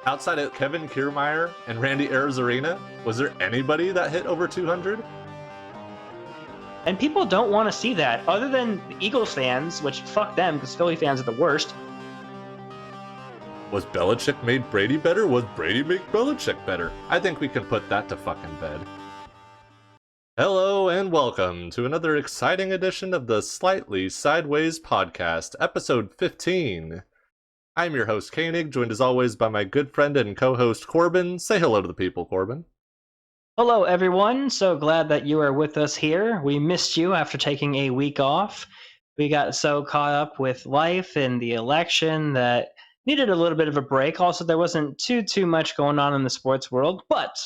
Outside of Kevin Kiermaier and Randy Arozarena, was there anybody that hit over 200? And people don't want to see that, other than the Eagles fans, which fuck them, because Philly fans are the worst. Was Belichick made Brady better? Was Brady make Belichick better? I think we can put that to fucking bed. Hello and welcome to another exciting edition of the Slightly Sideways podcast, episode 15. I'm your host, Koenig, joined as always by my good friend and co-host, Corbin. Say hello to the people, Corbin. Hello, everyone. So glad that you are with us here. We missed you after taking a week off. We got so caught up with life and the election that needed a little bit of a break. Also, there wasn't too much going on in the sports world, but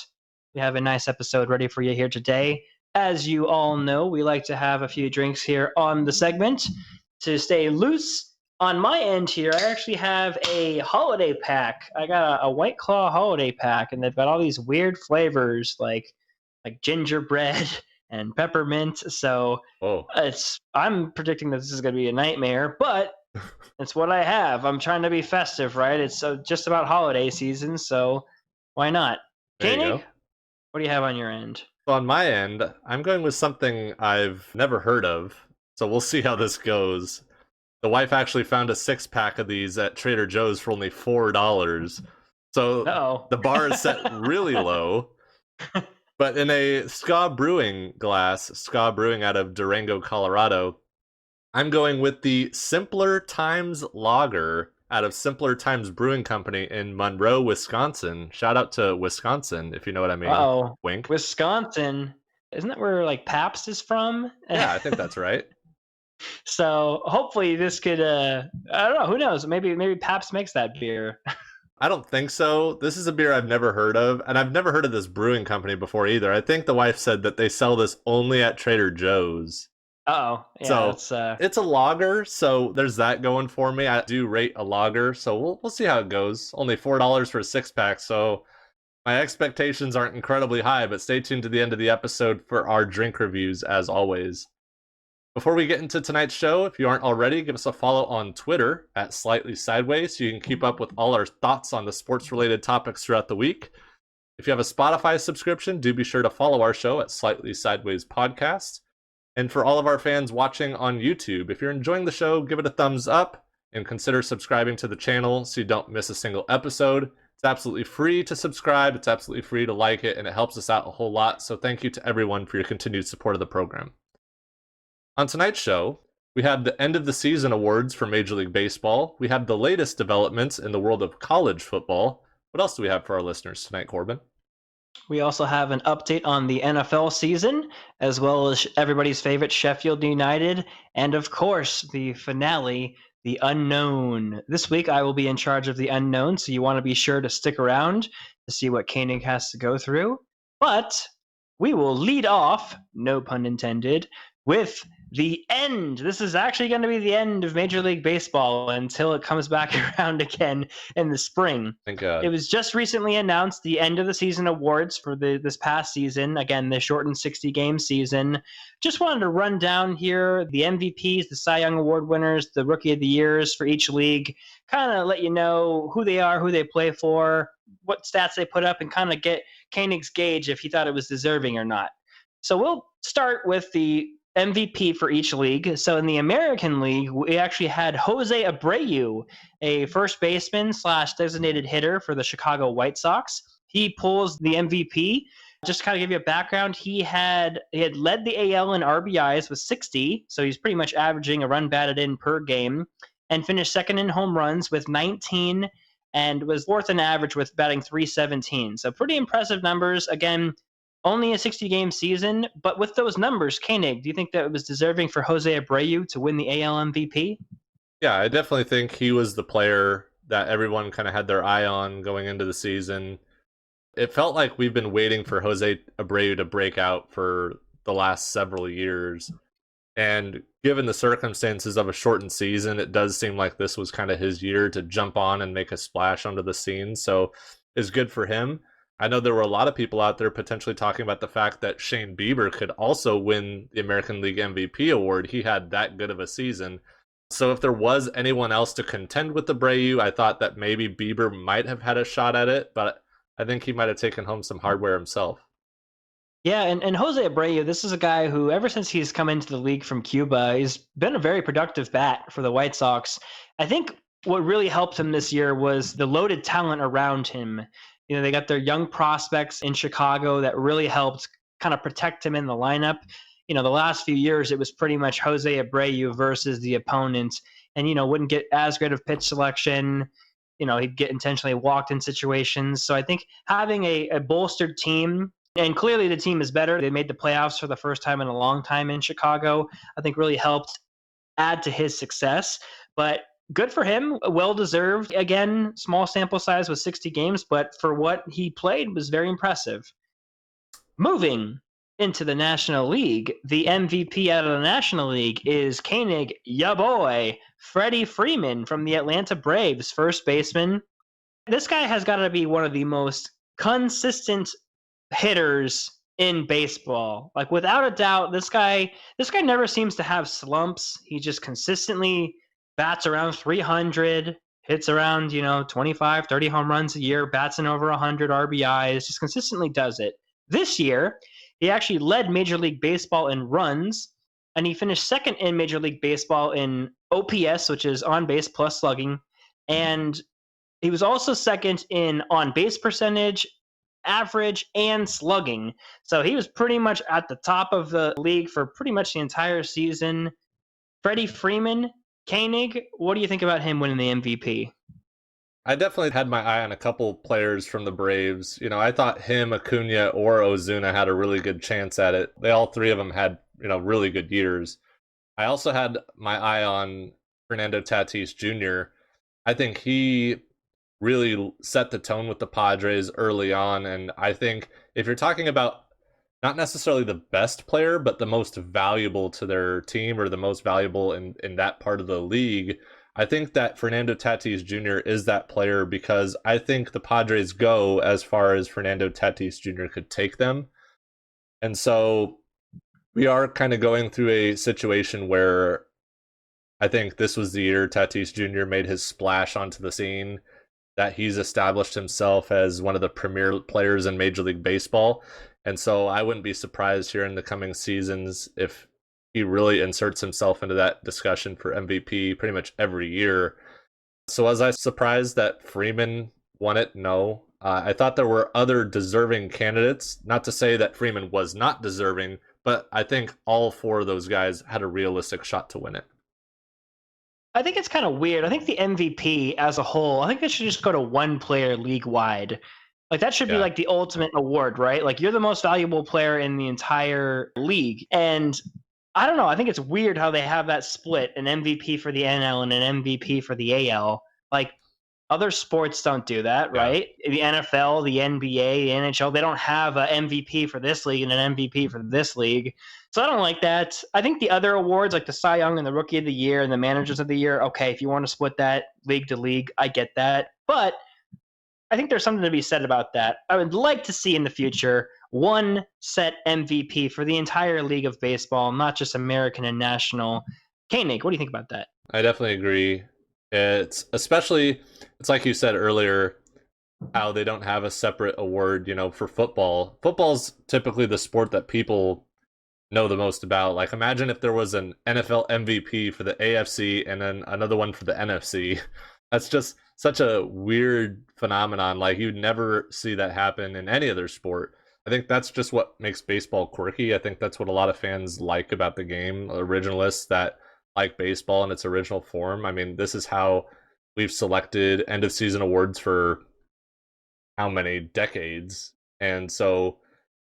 we have a nice episode ready for you here today. As you all know, we like to have a few drinks here on the segment to stay loose. On my end here, I actually have a holiday pack. I got a White Claw holiday pack, and they've got all these weird flavors like gingerbread and peppermint. So I'm predicting that this is going to be a nightmare, but it's what I have. I'm trying to be festive, right? It's just about holiday season, so why not? Koenig, what do you have on your end? So on my end, I'm going with something I've never heard of, so we'll see how this goes. The wife actually found a 6-pack of these at Trader Joe's for only $4. So the bar is set really low. But in a Ska Brewing glass, Ska Brewing out of Durango, Colorado, I'm going with the Simpler Times Lager out of Simpler Times Brewing Company in Monroe, Wisconsin. Shout out to Wisconsin, if you know what I mean. Uh-oh. Wink. Wisconsin. Isn't that where Pabst is from? Yeah, I think that's right. So hopefully this could, I don't know, who knows? Maybe Pabst makes that beer. I don't think so. This is a beer I've never heard of, and I've never heard of this brewing company before either. I think the wife said that they sell this only at Trader Joe's. Oh, yeah. So it's a lager, so there's that going for me. I do rate a lager, so we'll see how it goes. Only $4 for a 6-pack, so my expectations aren't incredibly high, but stay tuned to the end of the episode for our drink reviews, as always. Before we get into tonight's show, if you aren't already, give us a follow on Twitter at Slightly Sideways so you can keep up with all our thoughts on the sports-related topics throughout the week. If you have a Spotify subscription, do be sure to follow our show at Slightly Sideways Podcast. And for all of our fans watching on YouTube, if you're enjoying the show, give it a thumbs up and consider subscribing to the channel so you don't miss a single episode. It's absolutely free to subscribe, it's absolutely free to like it, and it helps us out a whole lot. So thank you to everyone for your continued support of the program. On tonight's show, we have the end of the season awards for Major League Baseball. We have the latest developments in the world of college football. What else do we have for our listeners tonight, Corbin? We also have an update on the NFL season, as well as everybody's favorite Sheffield United, and of course, the finale, The Unknown. This week, I will be in charge of The Unknown, so you want to be sure to stick around to see what Koenig has to go through. But we will lead off, no pun intended, with the end. This is actually going to be the end of Major League Baseball until it comes back around again in the spring. Thank God. It was just recently announced the end of the season awards for this past season. Again, the shortened 60-game season. Just wanted to run down here the MVPs, the Cy Young Award winners, the Rookie of the Years for each league. Kind of let you know who they are, who they play for, what stats they put up, and kind of get Koenig's gauge if he thought it was deserving or not. So we'll start with the MVP for each league. So in the American League, we actually had Jose Abreu, a first baseman / designated hitter for the Chicago White Sox. He pulls the MVP. Just to kind of give you a background, he had led the AL in RBIs with 60, so he's pretty much averaging a run batted in per game, and finished second in home runs with 19, and was fourth in average with batting .317. So pretty impressive numbers. Again, only a 60-game season, but with those numbers, Koenig, do you think that it was deserving for Jose Abreu to win the AL MVP? Yeah, I definitely think he was the player that everyone kind of had their eye on going into the season. It felt like we've been waiting for Jose Abreu to break out for the last several years. And given the circumstances of a shortened season, it does seem like this was kind of his year to jump on and make a splash onto the scene. So it's good for him. I know there were a lot of people out there potentially talking about the fact that Shane Bieber could also win the American League MVP award. He had that good of a season. So if there was anyone else to contend with Abreu, I thought that maybe Bieber might have had a shot at it, but I think he might have taken home some hardware himself. Yeah, and Jose Abreu, this is a guy who, ever since he's come into the league from Cuba, he's been a very productive bat for the White Sox. I think what really helped him this year was the loaded talent around him. They got their young prospects in Chicago that really helped kind of protect him in the lineup. The last few years, it was pretty much Jose Abreu versus the opponent, and, wouldn't get as great of pitch selection. He'd get intentionally walked in situations. So I think having a bolstered team, and clearly the team is better. They made the playoffs for the first time in a long time in Chicago. I think really helped add to his success. But good for him. Well deserved. Again, small sample size with 60 games, but for what he played was very impressive. Moving into the National League, the MVP out of the National League is Koenig, ya boy, Freddie Freeman from the Atlanta Braves, first baseman. This guy has got to be one of the most consistent hitters in baseball. Like, without a doubt, this guy never seems to have slumps. He just consistently bats around 300, hits around, 25, 30 home runs a year, bats in over 100 RBIs, just consistently does it. This year, he actually led Major League Baseball in runs, and he finished second in Major League Baseball in OPS, which is on base plus slugging, and he was also second in on base percentage, average, and slugging. So he was pretty much at the top of the league for pretty much the entire season. Freddie Freeman, Koenig, what do you think about him winning the MVP? I definitely had my eye on a couple players from the Braves. I thought him, Acuna, or Ozuna had a really good chance at it. They all three of them had, really good years. I also had my eye on Fernando Tatis Jr. I think he really set the tone with the Padres early on, and I think if you're talking about not necessarily the best player, but the most valuable to their team or the most valuable in that part of the league, I think that Fernando Tatis Jr. is that player because I think the Padres go as far as Fernando Tatis Jr. could take them. And so we are kind of going through a situation where I think this was the year Tatis Jr. made his splash onto the scene, that he's established himself as one of the premier players in Major League Baseball. And so I wouldn't be surprised here in the coming seasons if he really inserts himself into that discussion for MVP pretty much every year. So was I surprised that Freeman won it? No. I thought there were other deserving candidates. Not to say that Freeman was not deserving, but I think all four of those guys had a realistic shot to win it. I think it's kind of weird. I think the MVP as a whole, I think it should just go to one player league wide. Like, that should be Yeah. like the ultimate award, right? Like, you're the most valuable player in the entire league. And I don't know. I think it's weird how they have that split, an MVP for the NL and an MVP for the AL. Like, other sports don't do that, Yeah. right? The NFL, the NBA, the NHL, they don't have an MVP for this league and an MVP for this league. So I don't like that. I think the other awards, like the Cy Young and the Rookie of the Year and the Managers of the Year, okay, if you want to split that league to league, I get that. But I think there's something to be said about that. I would like to see in the future one set MVP for the entire league of baseball, not just American and national. Koenig, what do you think about that? I definitely agree. It's like you said earlier, how they don't have a separate award, for football. Football's typically the sport that people know the most about. Like, imagine if there was an NFL MVP for the AFC and then another one for the NFC. That's just such a weird phenomenon. Like, you'd never see that happen in any other sport. I think that's just what makes baseball quirky. I think that's what a lot of fans like about the game, originalists that like baseball in its original form. I mean, this is how we've selected end of season awards for how many decades. And so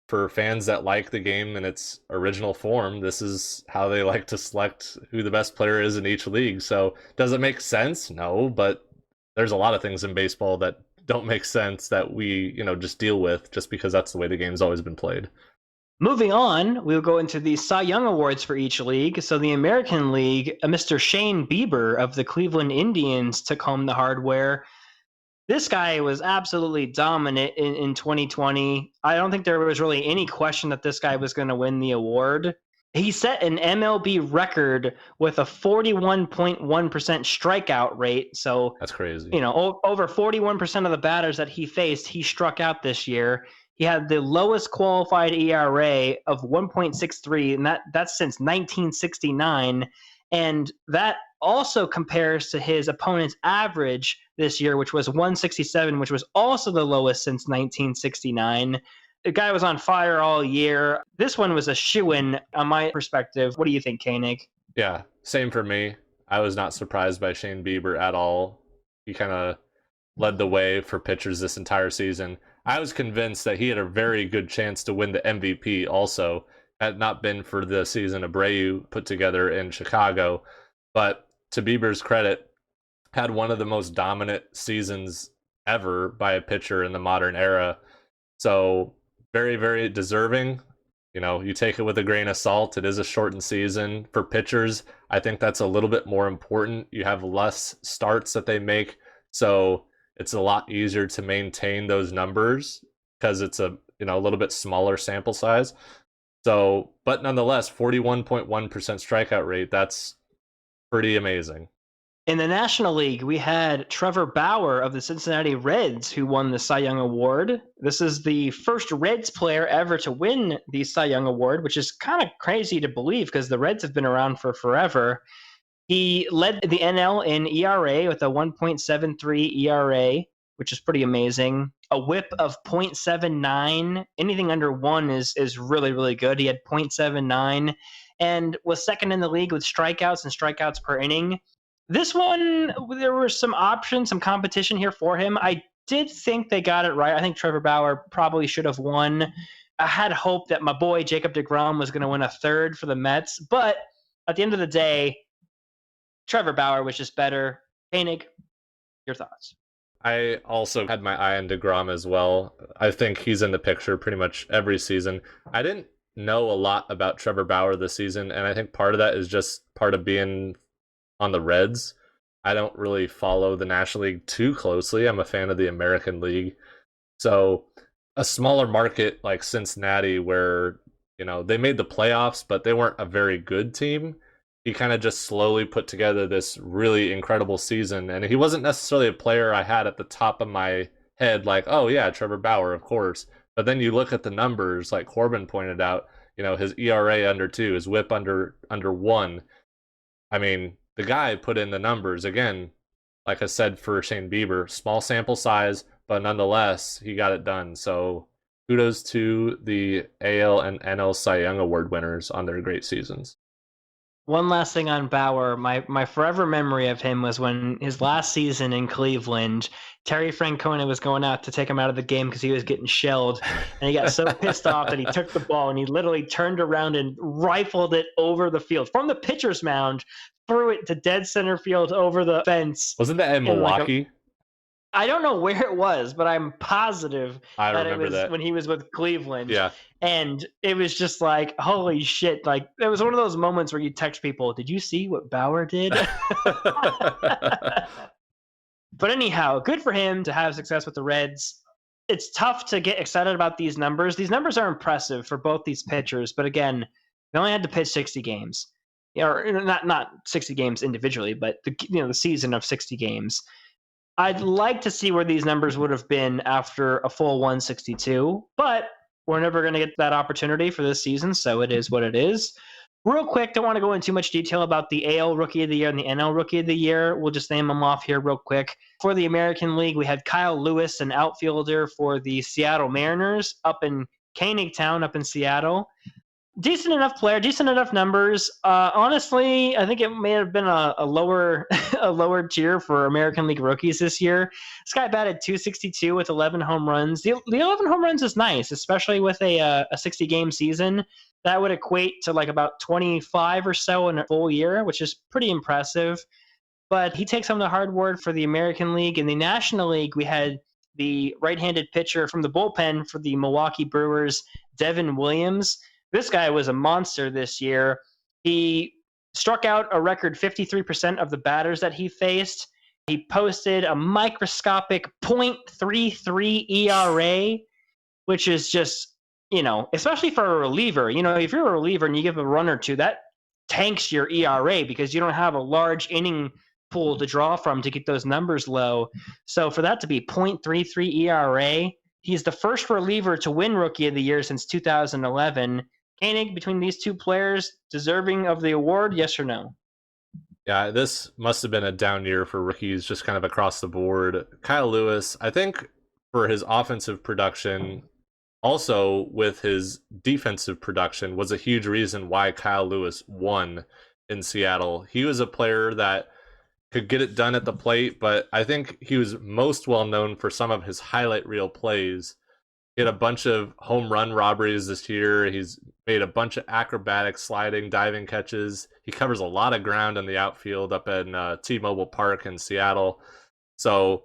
for fans that like the game in its original form, this is how they like to select who the best player is in each league. So does it make sense? No, but there's a lot of things in baseball that don't make sense that we, just deal with just because that's the way the game's always been played. Moving on, we'll go into the Cy Young Awards for each league. So the American League, Mr. Shane Bieber of the Cleveland Indians took home the hardware. This guy was absolutely dominant in 2020. I don't think there was really any question that this guy was going to win the award. He set an MLB record with a 41.1% strikeout rate. So, That's crazy. over 41% of the batters that he faced, he struck out this year. He had the lowest qualified ERA of 1.63, and that's since 1969. And that also compares to his opponent's average this year, which was 167, which was also the lowest since 1969. The guy was on fire all year. This one was a shoo-in on my perspective. What do you think, Koenig? Yeah, same for me. I was not surprised by Shane Bieber at all. He kind of led the way for pitchers this entire season. I was convinced that he had a very good chance to win the MVP also, had it not been for the season Abreu put together in Chicago. But to Bieber's credit, had one of the most dominant seasons ever by a pitcher in the modern era. So very, very deserving. You take it with a grain of salt. It is a shortened season for pitchers. I think that's a little bit more important. You have less starts that they make, so it's a lot easier to maintain those numbers because it's a little bit smaller sample size. So, but nonetheless, 41.1% strikeout rate. That's pretty amazing. In the National League, we had Trevor Bauer of the Cincinnati Reds who won the Cy Young Award. This is the first Reds player ever to win the Cy Young Award, which is kind of crazy to believe because the Reds have been around for forever. He led the NL in ERA with a 1.73 ERA, which is pretty amazing. A whip of 0.79. Anything under 1 is really, really good. He had 0.79 and was second in the league with strikeouts and strikeouts per inning. This one, there were some options, some competition here for him. I did think they got it right. I think Trevor Bauer probably should have won. I had hope that my boy Jacob deGrom was going to win a third for the Mets, but at the end of the day, Trevor Bauer was just better. Koenig, your thoughts? I also had my eye on DeGrom as well. I think he's in the picture pretty much every season. I didn't know a lot about Trevor Bauer this season, and I think part of that is just part of being on the Reds. I don't really follow the National League too closely. I'm a fan of the American League. So a smaller market like Cincinnati where, they made the playoffs, but they weren't a very good team. He kind of just slowly put together this really incredible season. And he wasn't necessarily a player I had at the top of my head, like, oh yeah, Trevor Bauer, of course. But then you look at the numbers, like Corbin pointed out, his ERA under 2, his whip under 1. I mean, the guy put in the numbers. Again, like I said for Shane Bieber, small sample size, but nonetheless, he got it done. So kudos to the AL and NL Cy Young Award winners on their great seasons. One last thing on Bauer. My forever memory of him was when his last season in Cleveland, Terry Francona was going out to take him out of the game because he was getting shelled. And he got so pissed off that he took the ball and he literally turned around and rifled it over the field from the pitcher's mound, threw it to dead center field over the fence. Wasn't that in Milwaukee? I don't know where it was, but I'm positive I that remember it was that. when he was with Cleveland. Yeah. And it was just like, holy shit. Like, it was one of those moments where you text people, did you see what Bauer did? But anyhow, good for him to have success with the Reds. It's tough to get excited about these numbers. These numbers are impressive for both these pitchers, but again, they only had to pitch 60 games. Or not 60 games individually, but the season of 60 games. I'd like to see where these numbers would have been after a full 162, but we're never going to get that opportunity for this season, so it is what it is. Real quick, don't want to go into too much detail about the AL Rookie of the Year and the NL Rookie of the Year. We'll just name them off here real quick. For the American League, we had Kyle Lewis, an outfielder for the Seattle Mariners, up in Koenig Town, up in Seattle. Decent enough player, decent enough numbers. Honestly, I think it may have been a lower a lower tier for American League rookies this year. This guy batted 262 with 11 home runs. The 11 home runs is nice, especially with a 60-game season. That would equate to like about 25 or so in a full year, which is pretty impressive. But he takes home the hard word for the American League. In the National League, we had the right-handed pitcher from the bullpen for the Milwaukee Brewers, Devin Williams. This guy was a monster this year. He struck out a record 53% of the batters that he faced. He posted a microscopic .33 ERA, which is just especially for a reliever, if you're a reliever and you give a run or two, that tanks your ERA because you don't have a large inning pool to draw from to keep those numbers low. So for that to be 0.33 ERA, he's the first reliever to win Rookie of the Year since 2011. Koenig, between these two players, deserving of the award, yes or no? Yeah, this must have been a down year for rookies just kind of across the board. Kyle Lewis, I think for his offensive production, also with his defensive production, was a huge reason why Kyle Lewis won in Seattle. He was a player that could get it done at the plate, but I think he was most well known for some of his highlight reel plays. He had a bunch of home run robberies this year. He's made a bunch of acrobatic sliding, diving catches. He covers a lot of ground in the outfield up in T-Mobile Park in Seattle. So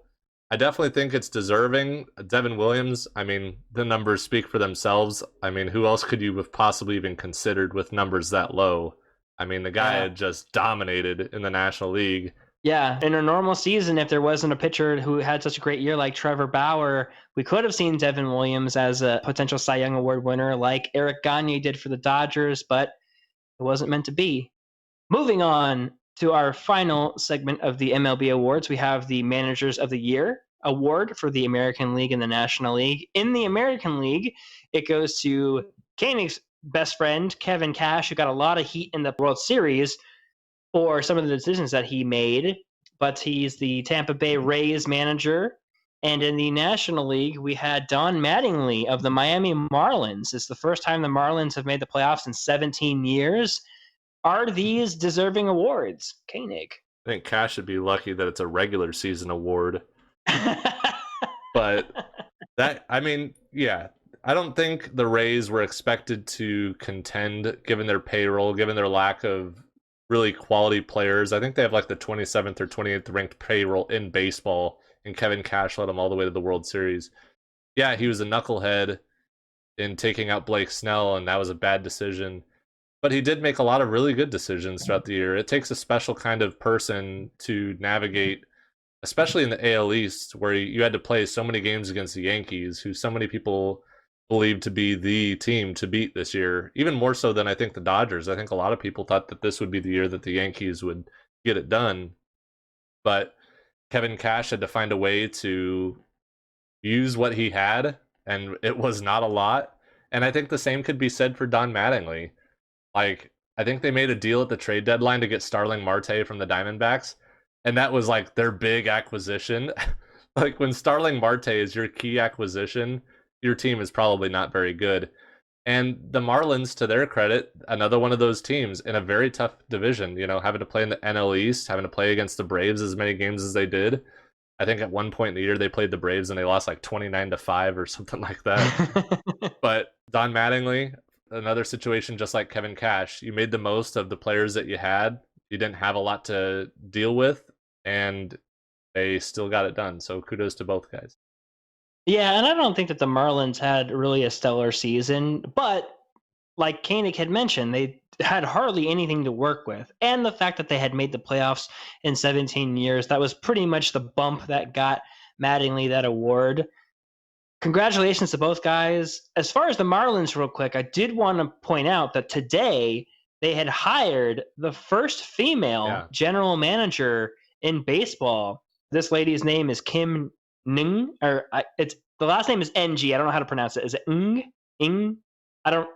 I definitely think it's deserving. Devin Williams, I mean, the numbers speak for themselves. I mean, who else could you have possibly even considered with numbers that low? I mean, the guy Yeah. had just dominated in the National League. Yeah, in a normal season, if there wasn't a pitcher who had such a great year like Trevor Bauer, we could have seen Devin Williams as a potential Cy Young Award winner like Eric Gagne did for the Dodgers, but it wasn't meant to be. Moving on to our final segment of the MLB awards, we have the Managers of the Year award for the American League and the National League. In the American League, it goes to Koenig's best friend, Kevin Cash, who got a lot of heat in the World Series for some of the decisions that he made, but he's the Tampa Bay Rays manager. And in the National League, we had Don Mattingly of the Miami Marlins. It's the first time the Marlins have made the playoffs in 17 years. Are these deserving awards, Koenig? I think Cash should be lucky that it's a regular season award. But that, I mean, yeah, I don't think the Rays were expected to contend given their payroll, given their lack of really quality players. I think they have like the 27th or 28th ranked payroll in baseball, and Kevin Cash led them all the way to the World Series. Yeah, he was a knucklehead in taking out Blake Snell, and that was a bad decision. But he did make a lot of really good decisions throughout the year. It takes a special kind of person to navigate, especially in the AL East, where you had to play so many games against the Yankees, who so many people believe to be the team to beat this year, even more so than I think the Dodgers. I think a lot of people thought that this would be the year that the Yankees would get it done. But Kevin Cash had to find a way to use what he had, and it was not a lot. And I think the same could be said for Don Mattingly. Like, I think they made a deal at the trade deadline to get Starling Marte from the Diamondbacks, and that was like their big acquisition. Like, when Starling Marte is your key acquisition, your team is probably not very good. And the Marlins, to their credit, another one of those teams in a very tough division, having to play in the NL East, having to play against the Braves as many games as they did. I think at one point in the year they played the Braves and they lost like 29-5 or something like that. But Don Mattingly, another situation just like Kevin Cash, you made the most of the players that you had. You didn't have a lot to deal with, and they still got it done. So kudos to both guys. Yeah, and I don't think that the Marlins had really a stellar season, but like Koenig had mentioned, they had hardly anything to work with. And the fact that they had made the playoffs in 17 years, that was pretty much the bump that got Mattingly that award. Congratulations to both guys. As far as the Marlins, real quick, I did want to point out that today they had hired the first female general manager in baseball. This lady's name is Kim Ning, or it's the last name is NG. I don't know how to pronounce it. Is it Ing? I don't.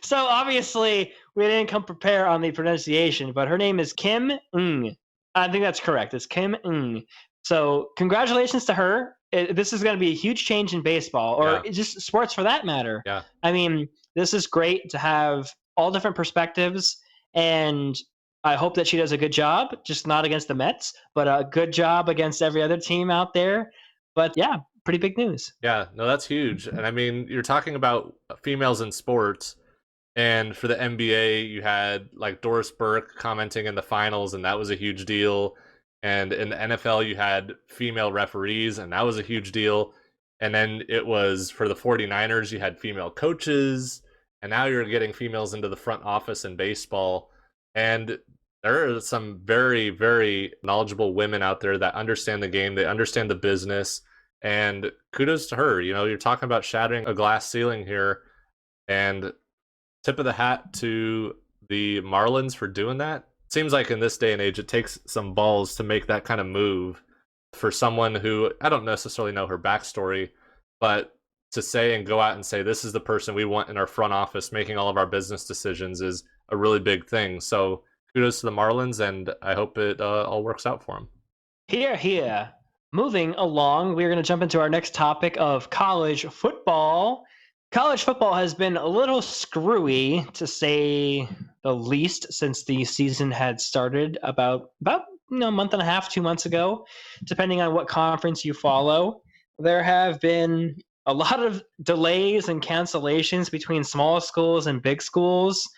So obviously we didn't come prepared on the pronunciation, but her name is Kim Ng. I think that's correct. It's Kim Ng. So congratulations to her. This is going to be a huge change in baseball, or just sports for that matter. Yeah. I mean, this is great to have all different perspectives, and I hope that she does a good job, just not against the Mets, but a good job against every other team out there. But yeah, pretty big news. Yeah, no, that's huge. And I mean, you're talking about females in sports, and for the NBA, you had like Doris Burke commenting in the finals, and that was a huge deal. And in the NFL, you had female referees, and that was a huge deal. And then it was for the 49ers, you had female coaches, and now you're getting females into the front office in baseball. And there are some very, very knowledgeable women out there that understand the game, they understand the business, And kudos to her. You're talking about shattering a glass ceiling here, and tip of the hat to the Marlins for doing that. Seems like in this day and age, it takes some balls to make that kind of move for someone who I don't necessarily know her backstory, but to say and go out and say, this is the person we want in our front office making all of our business decisions is a really big thing. So kudos to the Marlins, and I hope it all works out for them. Here, here. Moving along, we're going to jump into our next topic of college football. College football has been a little screwy, to say the least, since the season had started about a month and a half, 2 months ago, depending on what conference you follow. There have been a lot of delays and cancellations between small schools and big schools.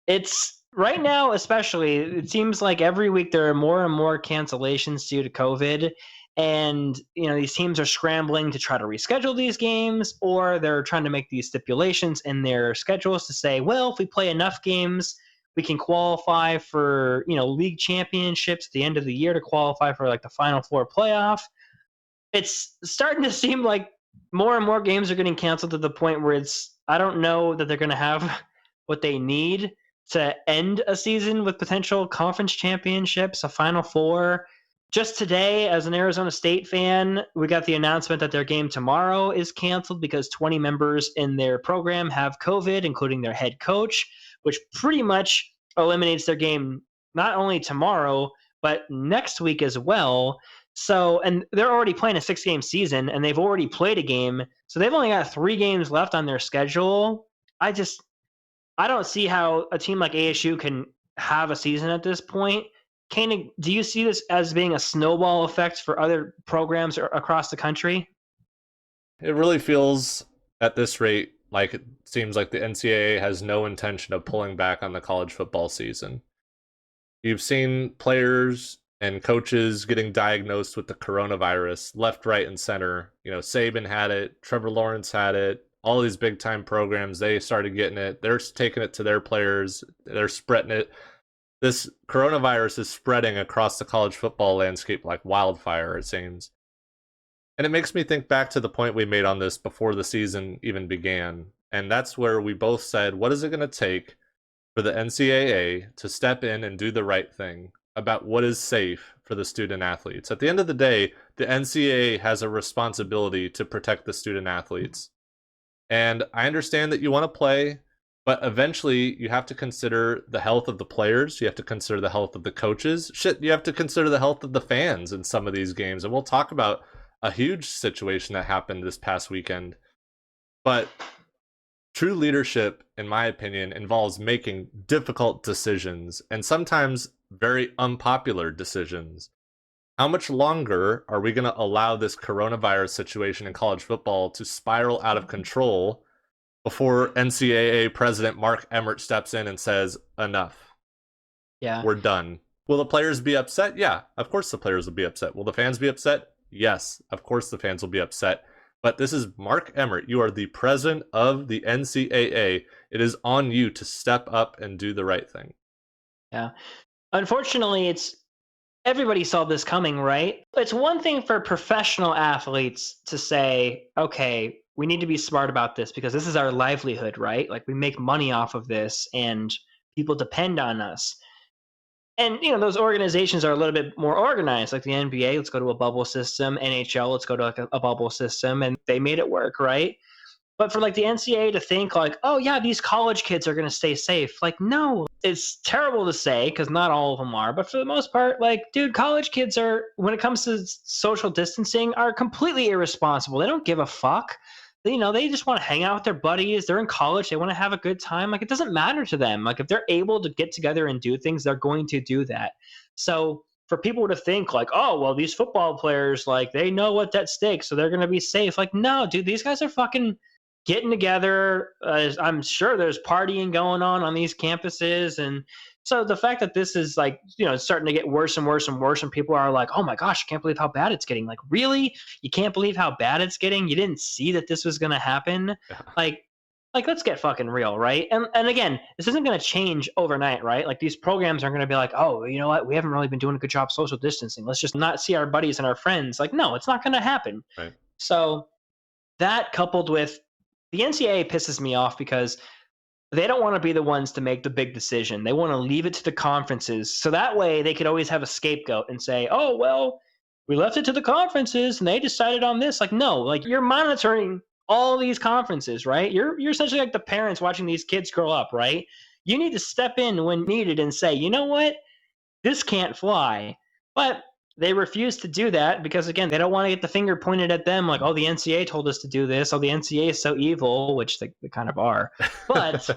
It's right now, especially, it seems like every week there are more and more cancellations due to COVID. And, these teams are scrambling to try to reschedule these games, or they're trying to make these stipulations in their schedules to say, well, if we play enough games, we can qualify for, league championships at the end of the year to qualify for like the Final Four playoff. It's starting to seem like more and more games are getting canceled to the point where I don't know that they're going to have what they need to end a season with potential conference championships, a Final Four. Just today, as an Arizona State fan, we got the announcement that their game tomorrow is canceled because 20 members in their program have COVID, including their head coach, which pretty much eliminates their game not only tomorrow, but next week as well. So, and they're already playing a 6-game season, and they've already played a game. So they've only got 3 games left on their schedule. I don't see how a team like ASU can have a season at this point. Kane, do you see this as being a snowball effect for other programs across the country? It really feels at this rate like it seems like the NCAA has no intention of pulling back on the college football season. You've seen players and coaches getting diagnosed with the coronavirus left, right, and center. Saban had it, Trevor Lawrence had it, all these big time programs, they started getting it. They're taking it to their players, they're spreading it. This coronavirus is spreading across the college football landscape like wildfire, it seems. And it makes me think back to the point we made on this before the season even began. And that's where we both said, what is it going to take for the NCAA to step in and do the right thing about what is safe for the student athletes? At the end of the day, the NCAA has a responsibility to protect the student athletes. And I understand that you want to play, but eventually you have to consider the health of the players. You have to consider the health of the coaches. Shit, you have to consider the health of the fans in some of these games. And we'll talk about a huge situation that happened this past weekend. But true leadership, in my opinion, involves making difficult decisions and sometimes very unpopular decisions. How much longer are we going to allow this coronavirus situation in college football to spiral out of control before NCAA President Mark Emmert steps in and says, enough? Yeah. We're done. Will the players be upset? Yeah, of course the players will be upset. Will the fans be upset? Yes, of course the fans will be upset. But this is Mark Emmert. You are the president of the NCAA. It is on you to step up and do the right thing. Yeah. Unfortunately, everybody saw this coming, right? It's one thing for professional athletes to say, okay, we need to be smart about this because this is our livelihood, right? Like we make money off of this and people depend on us. And, those organizations are a little bit more organized, like the NBA, let's go to a bubble system, NHL, let's go to like a bubble system, and they made it work, right? But for like the NCAA to think like, oh yeah, these college kids are going to stay safe. Like, no, it's terrible to say because not all of them are. But for the most part, like, dude, college kids are, when it comes to social distancing, are completely irresponsible. They don't give a fuck. They just want to hang out with their buddies. They're in college. They want to have a good time. Like, it doesn't matter to them. Like, if they're able to get together and do things, they're going to do that. So for people to think like, oh, well, these football players, like, they know what's at stake, so they're going to be safe. Like, no, dude, these guys are fucking getting together. I'm sure there's partying going on these campuses. And so the fact that this is like, starting to get worse and worse and worse, and people are like, oh my gosh, I can't believe how bad it's getting. Like, really? You can't believe how bad it's getting? You didn't see that this was going to happen? Yeah. Like Like, let's get fucking real, right? And again, this isn't going to change overnight, right? Like, these programs aren't going to be like, oh, you know what? We haven't really been doing a good job social distancing. Let's just not see our buddies and our friends. Like, no, it's not going to happen. Right. So that coupled with the NCAA pisses me off because they don't want to be the ones to make the big decision. They want to leave it to the conferences. So that way they could always have a scapegoat and say, oh, well, we left it to the conferences and they decided on this. Like, no, like you're monitoring all these conferences, right? You're essentially like the parents watching these kids grow up, right? You need to step in when needed and say, you know what? This can't fly. But they refuse to do that because, again, they don't want to get the finger pointed at them like, oh, the NCAA told us to do this. Oh, the NCAA is so evil, which they kind of are. But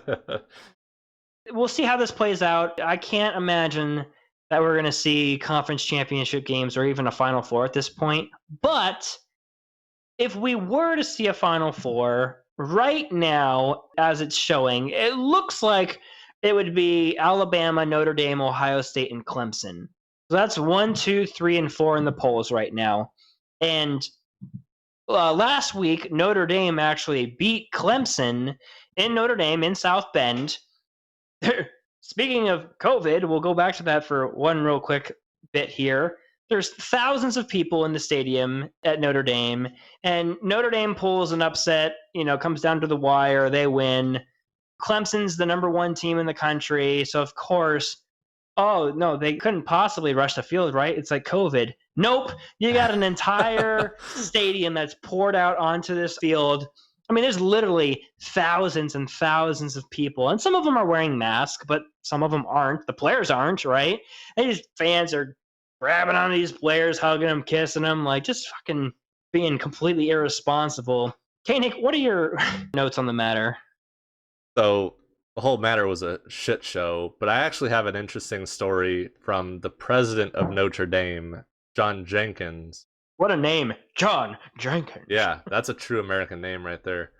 we'll see how this plays out. I can't imagine that we're going to see conference championship games or even a Final Four at this point. But if we were to see a Final Four right now, as it's showing, it looks like it would be Alabama, Notre Dame, Ohio State, and Clemson. So that's 1, 2, 3, and 4 in the polls right now. And last week, Notre Dame actually beat Clemson in Notre Dame in South Bend. Speaking of COVID, we'll go back to that for one real quick bit here. There's thousands of people in the stadium at Notre Dame, and Notre Dame pulls an upset, comes down to the wire, they win. Clemson's the number 1 team in the country, so of course, oh, no, they couldn't possibly rush the field, right? It's like COVID. Nope, you got an entire stadium that's poured out onto this field. I mean, there's literally thousands and thousands of people, and some of them are wearing masks, but some of them aren't. The players aren't, right? And these fans are grabbing onto these players, hugging them, kissing them, like just fucking being completely irresponsible. K-Nick, what are your notes on the matter? So the whole matter was a shit show, but I actually have an interesting story from the president of Notre Dame, John Jenkins. What a name, John Jenkins. Yeah, that's a true American name right there.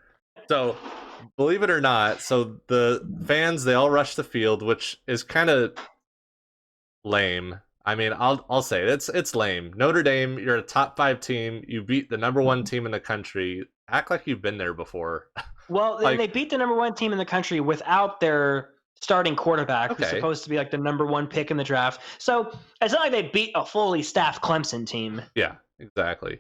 So, believe it or not, so the fans, they all rush the field, which is kind of lame. I mean, I'll say it. It's lame. Notre Dame, you're a top 5 team. You beat the number 1 team in the country. Act like you've been there before. Well, they beat the number 1 team in the country without their starting quarterback, who's supposed to be like the number 1 pick in the draft. So it's not like they beat a fully staffed Clemson team. Yeah, exactly.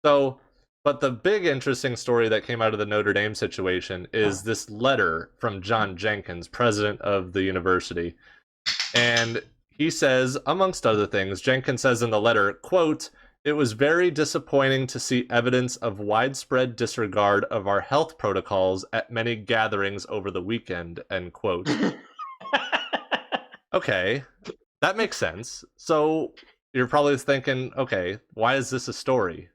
So, but the big interesting story that came out of the Notre Dame situation is this letter from John Jenkins, president of the university. And he says, amongst other things, Jenkins says in the letter, quote, "It was very disappointing to see evidence of widespread disregard of our health protocols at many gatherings over the weekend," end quote. Okay, that makes sense. So you're probably thinking, okay, why is this a story?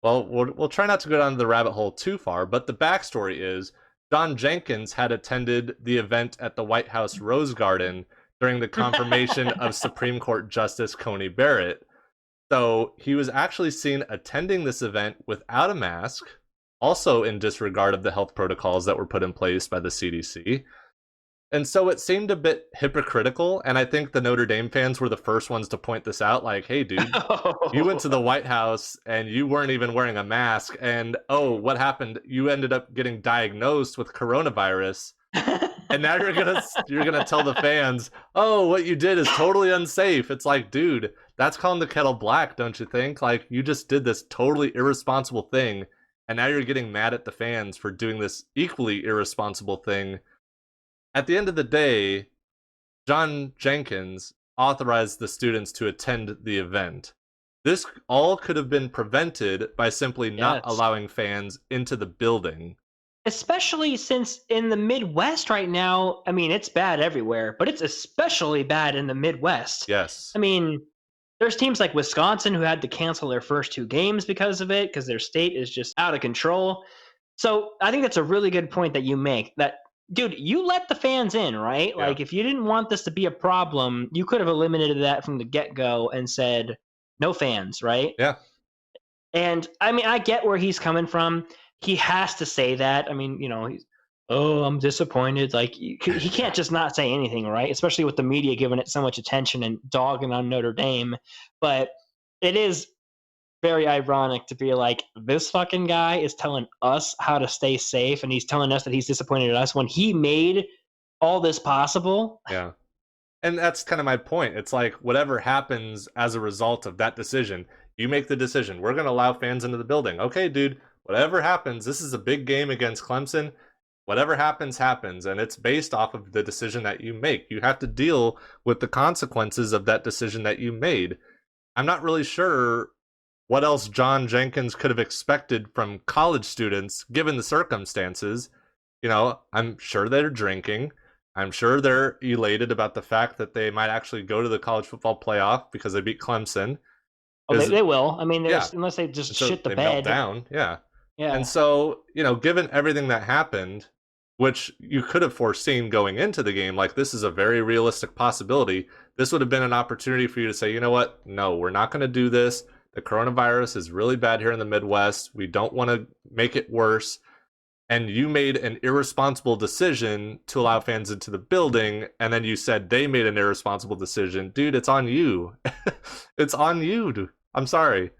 Well, we'll try not to go down the rabbit hole too far, but the backstory is John Jenkins had attended the event at the White House Rose Garden during the confirmation of Supreme Court Justice Coney Barrett. So he was actually seen attending this event without a mask, also in disregard of the health protocols that were put in place by the CDC. And so it seemed a bit hypocritical, and I think the Notre Dame fans were the first ones to point this out, like, hey, dude, you went to the White House and you weren't even wearing a mask, and oh, what happened? You ended up getting diagnosed with coronavirus. And now you're gonna tell the fans, oh, what you did is totally unsafe. It's like, dude, that's calling the kettle black, don't you think? Like, you just did this totally irresponsible thing, and now you're getting mad at the fans for doing this equally irresponsible thing. At the end of the day, John Jenkins authorized the students to attend the event. This all could have been prevented by simply not allowing fans into the building. Especially since in the Midwest right now, I mean, it's bad everywhere, but it's especially bad in the Midwest. Yes. I mean, there's teams like Wisconsin who had to cancel their first 2 games because of it, because their state is just out of control. So I think that's a really good point that you make, that, dude, you let the fans in, right? Yeah. Like, if you didn't want this to be a problem, you could have eliminated that from the get-go and said, no fans, right? Yeah. And, I mean, I get where he's coming from. He has to say that. I mean, he's, oh, I'm disappointed. Like, he can't just not say anything, right? Especially with the media giving it so much attention and dogging on Notre Dame. But it is very ironic to be like, this fucking guy is telling us how to stay safe, and he's telling us that he's disappointed in us when he made all this possible. Yeah. And that's kind of my point. It's like whatever happens as a result of that decision, you make the decision. We're going to allow fans into the building. Okay, dude, whatever happens, this is a big game against Clemson. Whatever happens, happens. And it's based off of the decision that you make. You have to deal with the consequences of that decision that you made. I'm not really sure what else John Jenkins could have expected from college students given the circumstances. You know, I'm sure they're drinking. I'm sure they're elated about the fact that they might actually go to the college football playoff because they beat Clemson. Oh, they will. I mean, Yeah. unless they just So shit the they melt bed. down. Yeah. Yeah. And so, you know, given everything that happened, which you could have foreseen going into the game, like this is a very realistic possibility. This would have been an opportunity for you to say, you know what? No, we're not going to do this. The coronavirus is really bad here in the Midwest. We don't want to make it worse. And you made an irresponsible decision to allow fans into the building, and then you said they made an irresponsible decision. Dude, it's on you. It's on you, dude. I'm sorry.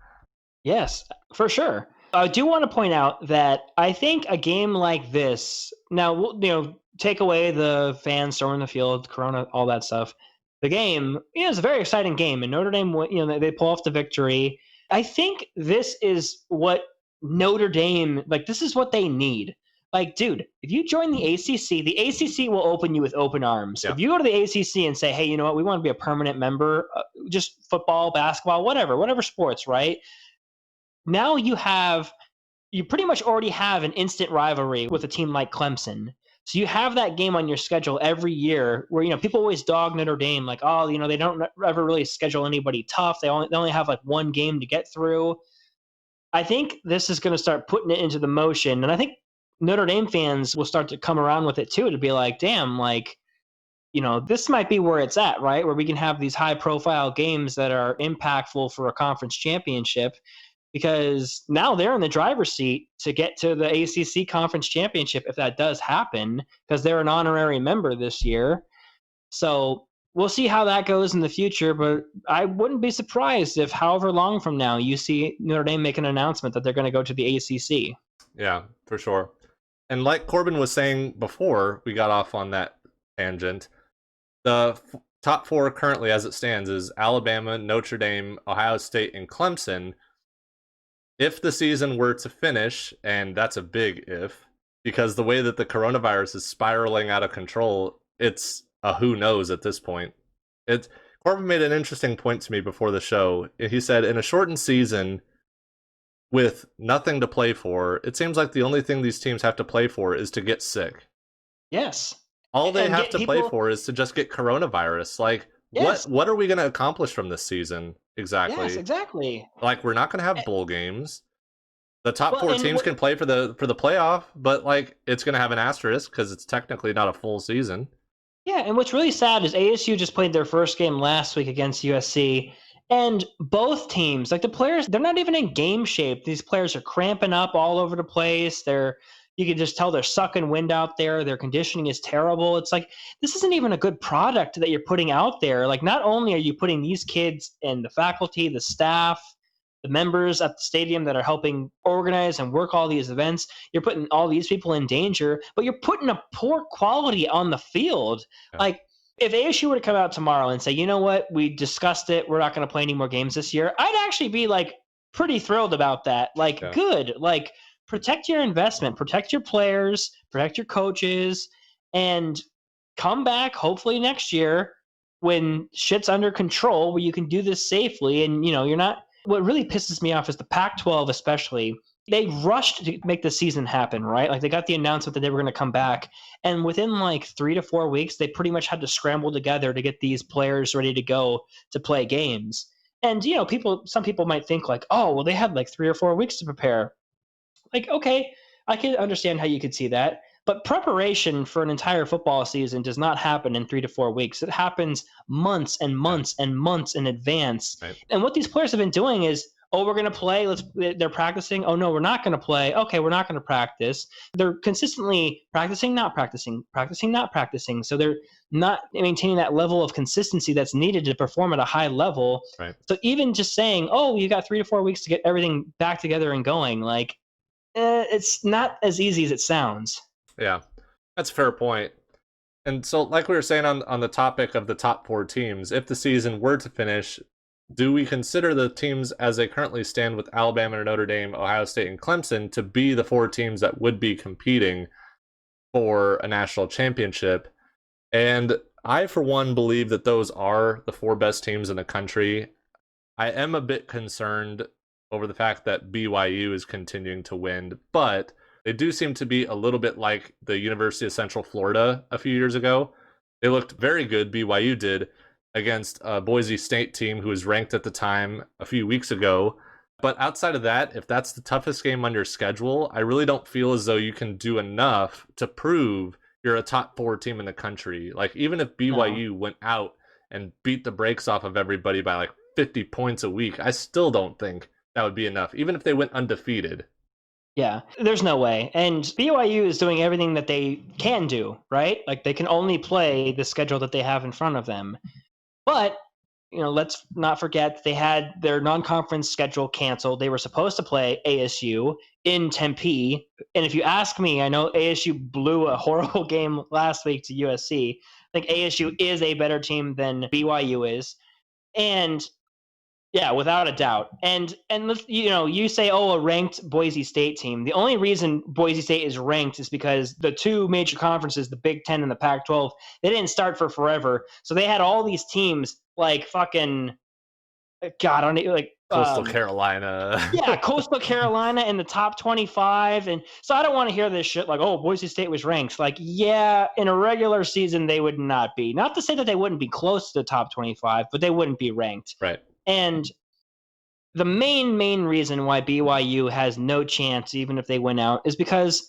Yes, for sure. I do want to point out that I think a game like this, now, take away the fans storming the field, Corona, all that stuff. The game, is a very exciting game, and Notre Dame, they pull off the victory. I think this is what Notre Dame, like, this is what they need. Like, dude, if you join the ACC will open you with open arms. Yeah. If you go to the ACC and say, hey, you know what, we want to be a permanent member, just football, basketball, whatever sports, right? Now you pretty much already have an instant rivalry with a team like Clemson. So you have that game on your schedule every year where, people always dog Notre Dame like, oh, they don't ever really schedule anybody tough. They only have like one game to get through. I think this is going to start putting it into the motion. And I think Notre Dame fans will start to come around with it too, to be like, damn, like, this might be where it's at, right? Where we can have these high profile games that are impactful for a conference championship, because now they're in the driver's seat to get to the ACC conference championship if that does happen, because they're an honorary member this year. So we'll see how that goes in the future, but I wouldn't be surprised if however long from now you see Notre Dame make an announcement that they're going to go to the ACC. Yeah, for sure. And like Corbin was saying before we got off on that tangent, the top four currently as it stands is Alabama, Notre Dame, Ohio State, and Clemson. If the season were to finish, and that's a big if, because the way that the coronavirus is spiraling out of control, it's a who knows at this point. Corbin made an interesting point to me before the show. He said, in a shortened season with nothing to play for, it seems like the only thing these teams have to play for is to get sick. Yes. All they have to play for is to just get coronavirus. Like, yes. What are we going to accomplish from this season? Exactly. Yes, exactly. Like, we're not going to have bowl games. The top four teams can play for the playoff, but like it's going to have an asterisk because it's technically not a full season. Yeah, and what's really sad is ASU just played their first game last week against USC, and both teams, like the players, they're not even in game shape. These players are cramping up all over the place. You can just tell they're sucking wind out there. Their conditioning is terrible. It's like, this isn't even a good product that you're putting out there. Like, not only are you putting these kids and the faculty, the staff, the members at the stadium that are helping organize and work all these events, you're putting all these people in danger, but you're putting a poor quality on the field. Yeah. Like, if ASU were to come out tomorrow and say, you know what, we discussed it, we're not going to play any more games this year, I'd actually be like pretty thrilled about that. Like, yeah. Good. Like, protect your investment, protect your players, protect your coaches, and come back hopefully next year when shit's under control, where you can do this safely. And, you're not. What really pisses me off is the Pac-12 especially. They rushed to make the season happen, right? Like, they got the announcement that they were going to come back, and within like 3 to 4 weeks, they pretty much had to scramble together to get these players ready to go to play games. And, some people might think like, oh, well, they had like 3 or 4 weeks to prepare. Like, okay, I can understand how you could see that. But preparation for an entire football season does not happen in 3 to 4 weeks. It happens months and months and months in advance. Right. And what these players have been doing is, oh, we're going to play. They're practicing. Oh, no, we're not going to play. Okay, we're not going to practice. They're consistently practicing, not practicing, practicing, not practicing. So they're not maintaining that level of consistency that's needed to perform at a high level. Right. So even just saying, oh, you got 3 to 4 weeks to get everything back together and going, like, it's not as easy as it sounds. Yeah, that's a fair point. And so, like we were saying on the topic of the top 4 teams, if the season were to finish, do we consider the teams as they currently stand with Alabama, Notre Dame, Ohio State, and Clemson to be the 4 teams that would be competing for a national championship? And I, for one, believe that those are the 4 best teams in the country. I am a bit concerned over the fact that BYU is continuing to win, but they do seem to be a little bit like the University of Central Florida a few years ago. They looked very good, BYU did, against a Boise State team who was ranked at the time a few weeks ago. But outside of that, if that's the toughest game on your schedule, I really don't feel as though you can do enough to prove you're a top 4 team in the country. Like, even if BYU went out and beat the brakes off of everybody by like 50 points a week, I still don't think that would be enough, even if they went undefeated. Yeah, there's no way. And BYU is doing everything that they can do, right? Like, they can only play the schedule that they have in front of them. But, let's not forget they had their non-conference schedule canceled. They were supposed to play ASU in Tempe. And if you ask me, I know ASU blew a horrible game last week to USC. I think ASU is a better team than BYU is. And yeah, without a doubt. And you say, oh, a ranked Boise State team. The only reason Boise State is ranked is because the 2 major conferences, the Big Ten and the Pac-12, they didn't start for forever. So they had all these teams like fucking, God, I don't like Coastal Carolina. Yeah, Coastal Carolina in the top 25. And so I don't want to hear this shit like, oh, Boise State was ranked. Like, yeah, in a regular season, they would not be. Not to say that they wouldn't be close to the top 25, but they wouldn't be ranked. Right. And the main reason why BYU has no chance, even if they win out, is because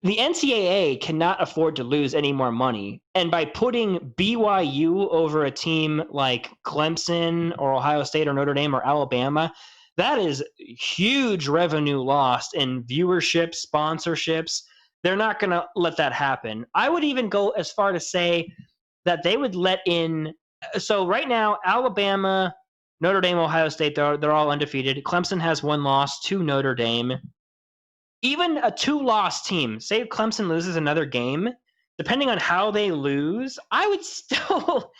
the NCAA cannot afford to lose any more money. And by putting BYU over a team like Clemson or Ohio State or Notre Dame or Alabama, that is huge revenue lost in viewership, sponsorships. They're not going to let that happen. I would even go as far to say that they would let in. So right now, Alabama, Notre Dame, Ohio State, they're all undefeated. Clemson has 1 loss to Notre Dame. Even a 2-loss team, say Clemson loses another game, depending on how they lose, I would still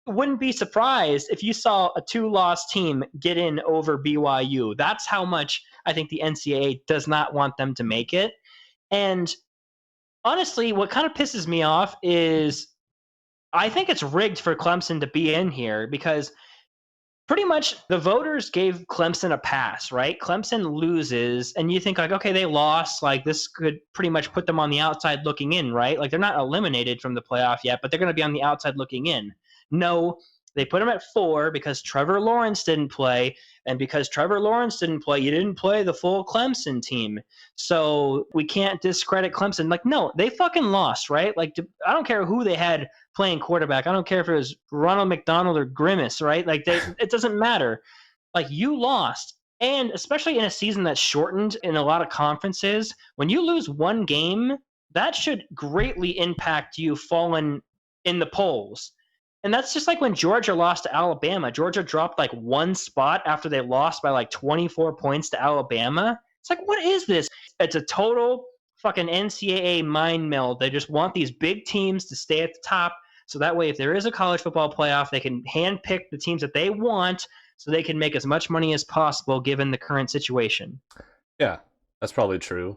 wouldn't be surprised if you saw a 2-loss team get in over BYU. That's how much I think the NCAA does not want them to make it. And honestly, what kind of pisses me off is I think it's rigged for Clemson to be in here because pretty much the voters gave Clemson a pass, right? Clemson loses, and you think like, okay, they lost. Like, this could pretty much put them on the outside looking in, right? Like, they're not eliminated from the playoff yet, but they're going to be on the outside looking in. No, they put them at 4 because Trevor Lawrence didn't play, and because Trevor Lawrence didn't play, you didn't play the full Clemson team. So we can't discredit Clemson. Like, no, they fucking lost, right? Like, I don't care who they had playing quarterback. I don't care if it was Ronald McDonald or Grimace, right? Like, it doesn't matter. Like, you lost. And especially in a season that's shortened in a lot of conferences, when you lose 1 game, that should greatly impact you falling in the polls. And that's just like when Georgia lost to Alabama. Georgia dropped like 1 spot after they lost by like 24 points to Alabama. It's like, what is this? It's a total fucking NCAA mind meld. They just want these big teams to stay at the top. So that way, if there is a college football playoff, they can handpick the teams that they want so they can make as much money as possible given the current situation. Yeah, that's probably true.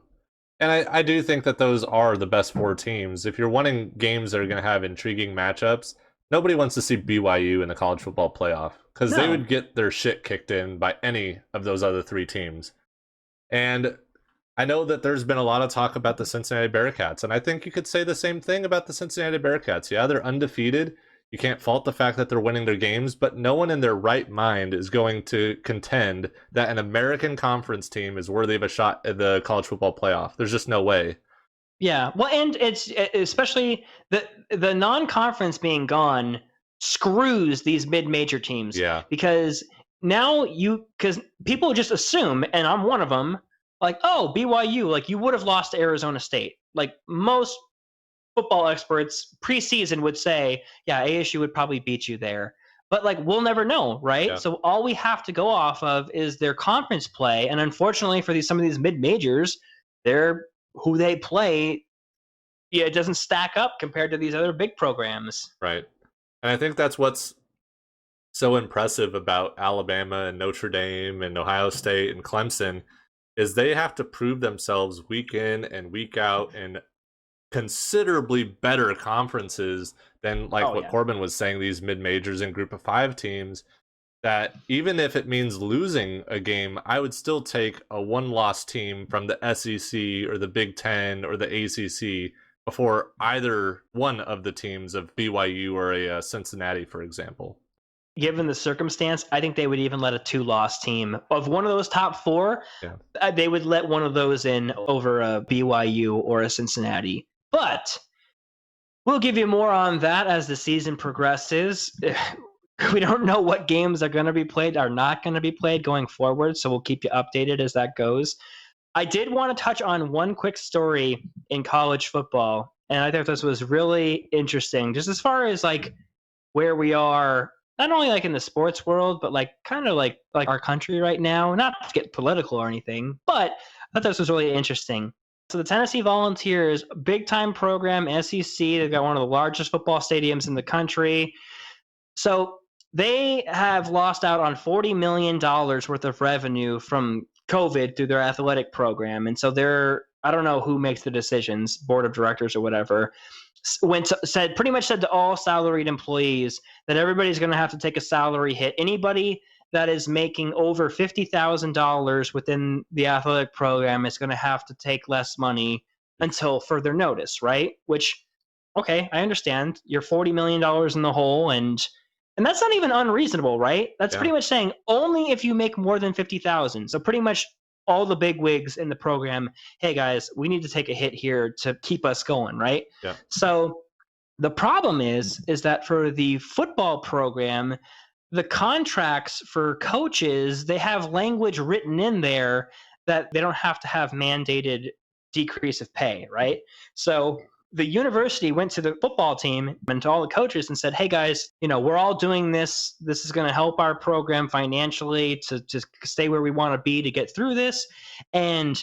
And I do think that those are the best 4 teams. If you're wanting games that are going to have intriguing matchups, nobody wants to see BYU in the college football playoff because they would get their shit kicked in by any of those other 3 teams. And I know that there's been a lot of talk about the Cincinnati Bearcats, and I think you could say the same thing about the Cincinnati Bearcats. Yeah, they're undefeated. You can't fault the fact that they're winning their games, but no one in their right mind is going to contend that an American Conference team is worthy of a shot at the college football playoff. There's just no way. Yeah, well, and it's especially the non-conference being gone screws these mid-major teams. Yeah. Because now because people just assume, and I'm one of them, like, oh, BYU, like you would have lost to Arizona State. Like most football experts preseason would say, yeah, ASU would probably beat you there. But like we'll never know, right? Yeah, So all we have to go off of is their conference play. And unfortunately for some of these mid majors, they're who they play, yeah, it doesn't stack up compared to these other big programs. right. And I think that's what's so impressive about Alabama and Notre Dame and Ohio State and Clemson is they have to prove themselves week in and week out in considerably better conferences than like Oh what yeah. Corbin was saying, these mid majors and group of five teams, that even if it means losing a game, I would still take a one loss team from the SEC or the Big Ten or the ACC before either one of the teams of BYU or a Cincinnati, for example. Given the circumstance, I think they would even let a 2-loss team of one of those top four. Yeah. They would let one of those in over a BYU or a Cincinnati. But we'll give you more on that as the season progresses. We don't know what games are going to be played, are not going to be played going forward, so we'll keep you updated as that goes. I did want to touch on one quick story in college football, and I thought this was really interesting, just as far as like where we are, not only like in the sports world, but like kind of like our country right now. Not to get political or anything, but I thought this was really interesting. So the Tennessee Volunteers, big time program, SEC. They've got one of the largest football stadiums in the country. So they have lost out on $40 million worth of revenue from COVID through their athletic program, and so they're, I don't know who makes the decisions, board of directors or whatever, pretty much said to all salaried employees that everybody's going to have to take a salary hit. Anybody that is making over $50,000 within the athletic program is going to have to take less money until further notice, right? Which, okay, I understand. You're $40 million in the hole, and that's not even unreasonable, right? That's pretty much saying only if you make more than 50,000. So pretty much all the big wigs in the program, hey guys, we need to take a hit here to keep us going, right? Yeah. So the problem is that for the football program, the contracts for coaches, they have language written in there that they don't have to have mandated decrease of pay, right? So the university went to the football team and to all the coaches and said, hey guys, we're all doing this. This is going to help our program financially to just stay where we want to be to get through this. And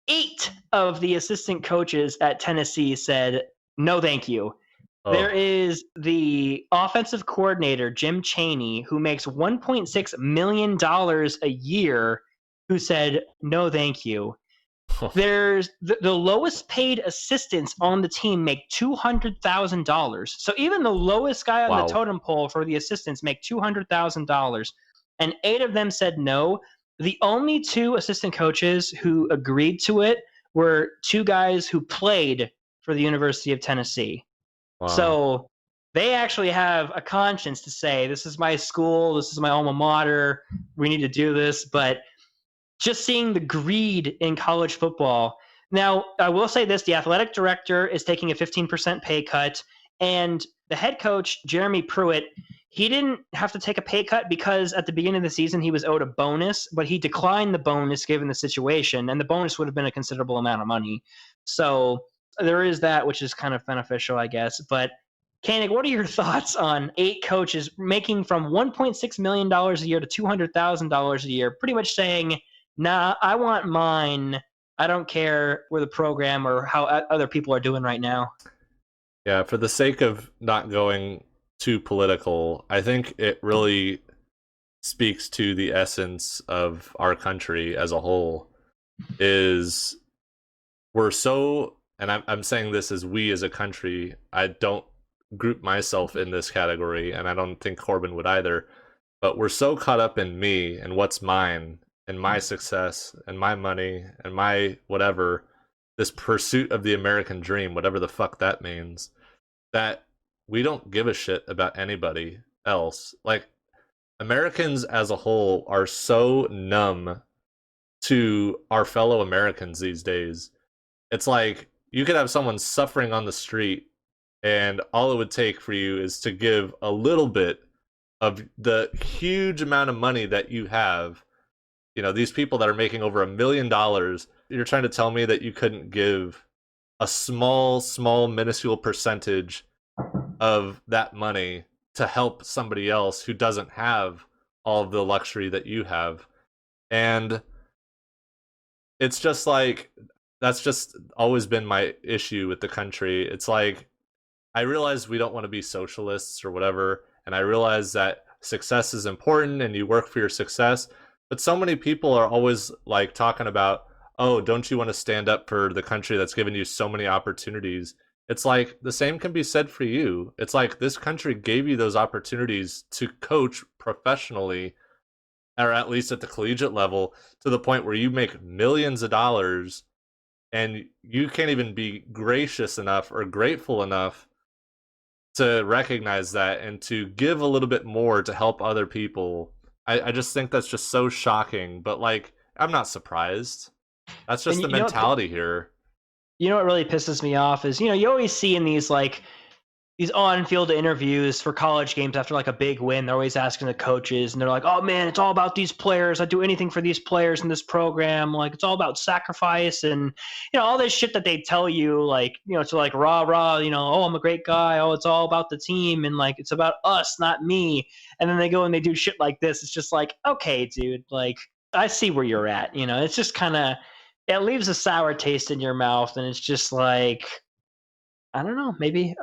8 of the assistant coaches at Tennessee said, no, thank you. Oh. There is the offensive coordinator, Jim Chaney, who makes $1.6 million a year, who said, no, thank you. There's the lowest paid assistants on the team make $200,000. So even the lowest guy on the totem pole for the assistants make $200,000. And 8 of them said no. The only 2 assistant coaches who agreed to it were 2 guys who played for the University of Tennessee. Wow. So they actually have a conscience to say, this is my school, this is my alma mater, we need to do this. But just seeing the greed in college football. Now, I will say this, the athletic director is taking a 15% pay cut, and the head coach, Jeremy Pruitt, he didn't have to take a pay cut because at the beginning of the season he was owed a bonus, but he declined the bonus given the situation, and the bonus would have been a considerable amount of money. So there is that, which is kind of beneficial, I guess. But Koenig, what are your thoughts on 8 coaches making from $1.6 million a year to $200,000 a year, pretty much saying, nah, I want mine. I don't care where the program or how other people are doing right now. Yeah, for the sake of not going too political, I think it really speaks to the essence of our country as a whole. Is we're so, and I'm saying this as we as a country, I don't group myself in this category, and I don't think Corbin would either, but we're so caught up in me and what's mine and my success and my money and my whatever, this pursuit of the American dream, whatever the fuck that means, that we don't give a shit about anybody else. Like, Americans as a whole are so numb to our fellow Americans these days. It's like you could have someone suffering on the street, and all it would take for you is to give a little bit of the huge amount of money that you have. These people that are making over $1 million, you're trying to tell me that you couldn't give a small, minuscule percentage of that money to help somebody else who doesn't have all of the luxury that you have. And it's just like, that's just always been my issue with the country. It's like, I realize we don't want to be socialists or whatever, and I realize that success is important and you work for your success, but so many people are always like talking about, oh, don't you want to stand up for the country that's given you so many opportunities? It's like the same can be said for you. It's like this country gave you those opportunities to coach professionally, or at least at the collegiate level, to the point where you make millions of dollars and you can't even be gracious enough or grateful enough to recognize that and to give a little bit more to help other people. I just think that's just so shocking, but like, I'm not surprised. That's And just the mentality here. you know what really pisses me off is, you always see in these on-field interviews for college games after like a big win, they're always asking the coaches, and they're like, "Oh man, it's all about these players. I'd do anything for these players in this program. Like it's all about sacrifice and all this shit that they tell you, like to like rah rah, oh I'm a great guy. Oh it's all about the team and like it's about us, not me." And then they go and they do shit like this. It's just like, okay, dude, like I see where you're at. It's just kind of it leaves a sour taste in your mouth, and it's just like I don't know. Maybe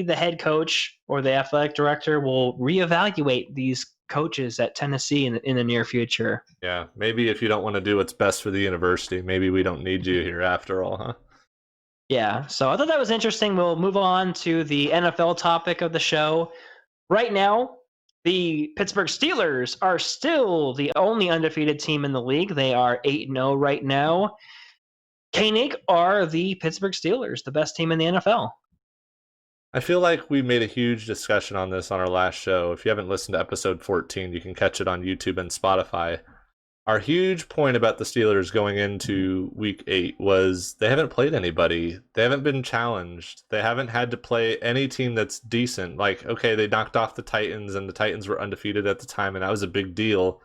the head coach or the athletic director will reevaluate these coaches at Tennessee in the near future. Yeah, maybe if you don't want to do what's best for the university, maybe we don't need you here after all, huh? Yeah. So I thought that was interesting. We'll move on to the NFL topic of the show. Right now, the Pittsburgh Steelers are still the only undefeated team in the league. They are 8-0 right now. Koenig are the Pittsburgh Steelers, the best team in the NFL. I feel like we made a huge discussion on this on our last show. If you haven't listened to episode 14, you can catch it on YouTube and Spotify. Our huge point about the Steelers going into week 8 was they haven't played anybody. They haven't been challenged. They haven't had to play any team that's decent. Like, okay, they knocked off the Titans, and the Titans were undefeated at the time, and that was a big deal.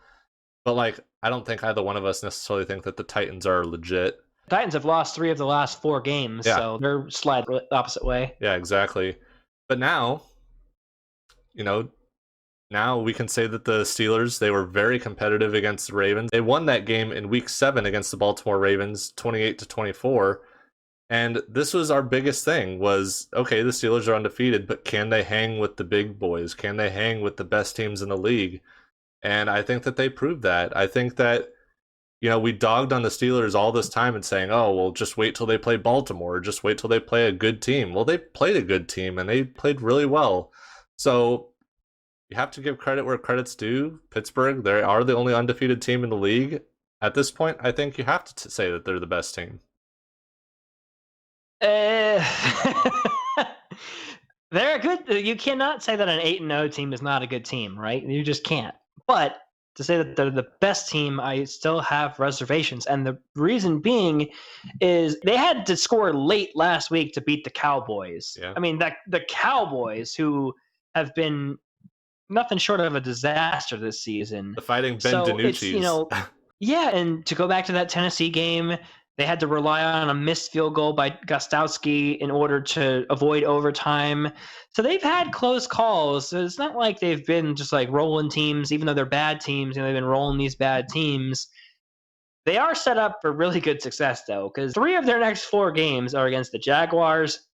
But, like, I don't think either one of us necessarily think that the Titans are legit. Titans have lost 3 of the last 4 games, so they're slide the opposite way. Yeah, exactly. But now, now we can say that the Steelers, they were very competitive against the Ravens. They won that game in week 7 against the Baltimore Ravens, 28-24. And this was our biggest thing was, okay, the Steelers are undefeated, but can they hang with the big boys? Can they hang with the best teams in the league? And I think that they proved that. I think that, we dogged on the Steelers all this time and saying, oh, well, just wait till they play Baltimore. Just wait till they play a good team. Well, they played a good team, and they played really well. So you have to give credit where credit's due. Pittsburgh, they are the only undefeated team in the league. At this point, I think you have to say that they're the best team. They're good. You cannot say that an 8-0 team is not a good team, right? You just can't. But to say that they're the best team, I still have reservations. And the reason being is they had to score late last week to beat the Cowboys. Yeah. I mean, the Cowboys, who have been nothing short of a disaster this season. The Fighting Ben DiNucci's. Yeah, and to go back to that Tennessee game, they had to rely on a missed field goal by Gostowski in order to avoid overtime. So they've had close calls. So it's not like they've been just like rolling teams, even though they're bad teams, they've been rolling these bad teams. They are set up for really good success, though, because 3 of their next 4 games are against the Jaguars,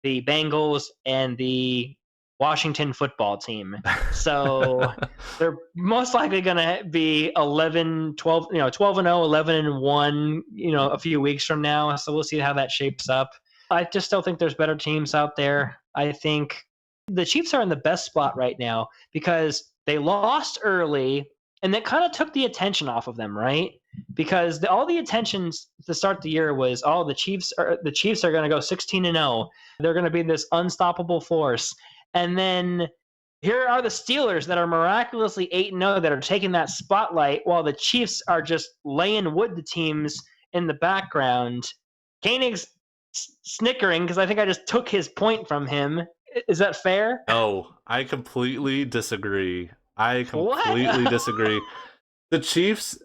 the Bengals, and the Washington football team. So they're most likely going to be 11-12, 12-0, 11-1, a few weeks from now. So we'll see how that shapes up. I just still think there's better teams out there. I think the Chiefs are in the best spot right now because they lost early, and that kind of took the attention off of them, right? Because all the attention to start the year was, the Chiefs are going to go 16-0. They're going to be this unstoppable force. And then here are the Steelers that are miraculously 8-0 that are taking that spotlight while the Chiefs are just laying wood to teams in the background. Koenig's snickering because I think I just took his point from him. Is that fair? No, I completely disagree. I completely What? disagree. The Chiefs,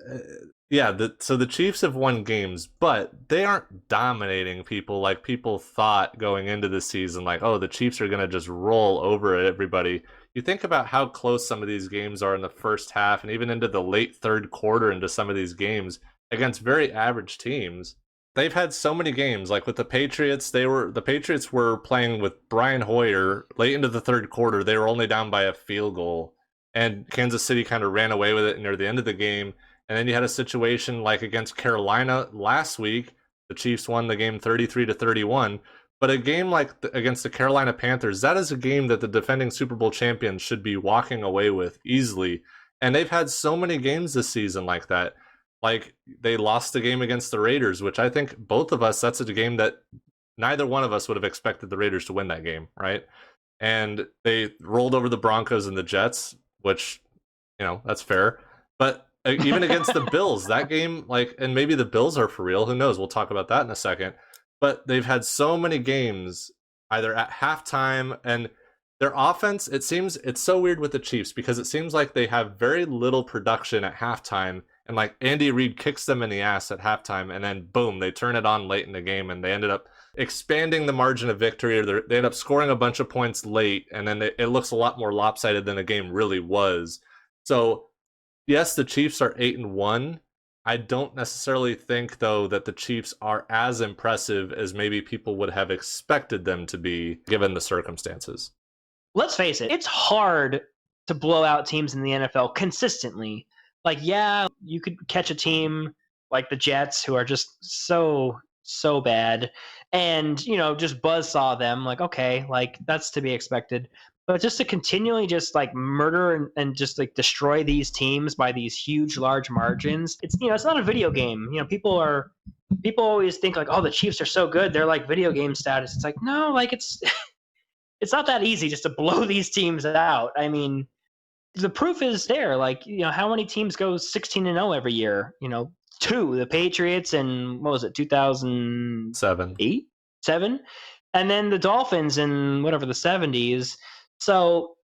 yeah, so the Chiefs have won games, but they aren't dominating people like people thought going into the season. Like, oh, the Chiefs are going to just roll over everybody. You think about how close some of these games are in the first half and even into the late third quarter into some of these games against very average teams. They've had so many games, like with the Patriots. The Patriots were playing with Brian Hoyer late into the third quarter. They were only down by a field goal, and Kansas City kind of ran away with it near the end of the game. And then you had a situation like against Carolina last week. The Chiefs won the game 33-31. But a game like against the Carolina Panthers, that is a game that the defending Super Bowl champions should be walking away with easily. And they've had so many games this season like that. Like they lost the game against the Raiders, which I think both of us, that's a game that neither one of us would have expected the Raiders to win that game, right? And they rolled over the Broncos and the Jets, which, that's fair. But even against the Bills, that game, like, and maybe the Bills are for real. Who knows? We'll talk about that in a second. But they've had so many games either at halftime, and their offense, it's so weird with the Chiefs because it seems like they have very little production at halftime, and like Andy Reid kicks them in the ass at halftime, and then boom, they turn it on late in the game, and they ended up expanding the margin of victory, or they end up scoring a bunch of points late, and then it looks a lot more lopsided than the game really was. So yes, the Chiefs are 8-1. I don't necessarily think, though, that the Chiefs are as impressive as maybe people would have expected them to be, given the circumstances. Let's face it, it's hard to blow out teams in the NFL consistently. Like, yeah, you could catch a team like the Jets who are just so bad and, just buzzsaw them. Like, okay, like that's to be expected. But just to continually just like murder and just like destroy these teams by these huge, large margins, it's not a video game. People always think like, oh, the Chiefs are so good. They're like video game status. It's like, no, like it's not that easy just to blow these teams out. I mean, the proof is there. Like, how many teams go 16-0 every year? Two, the Patriots and what was it, 2008, 7, and then the Dolphins in whatever the 70s. So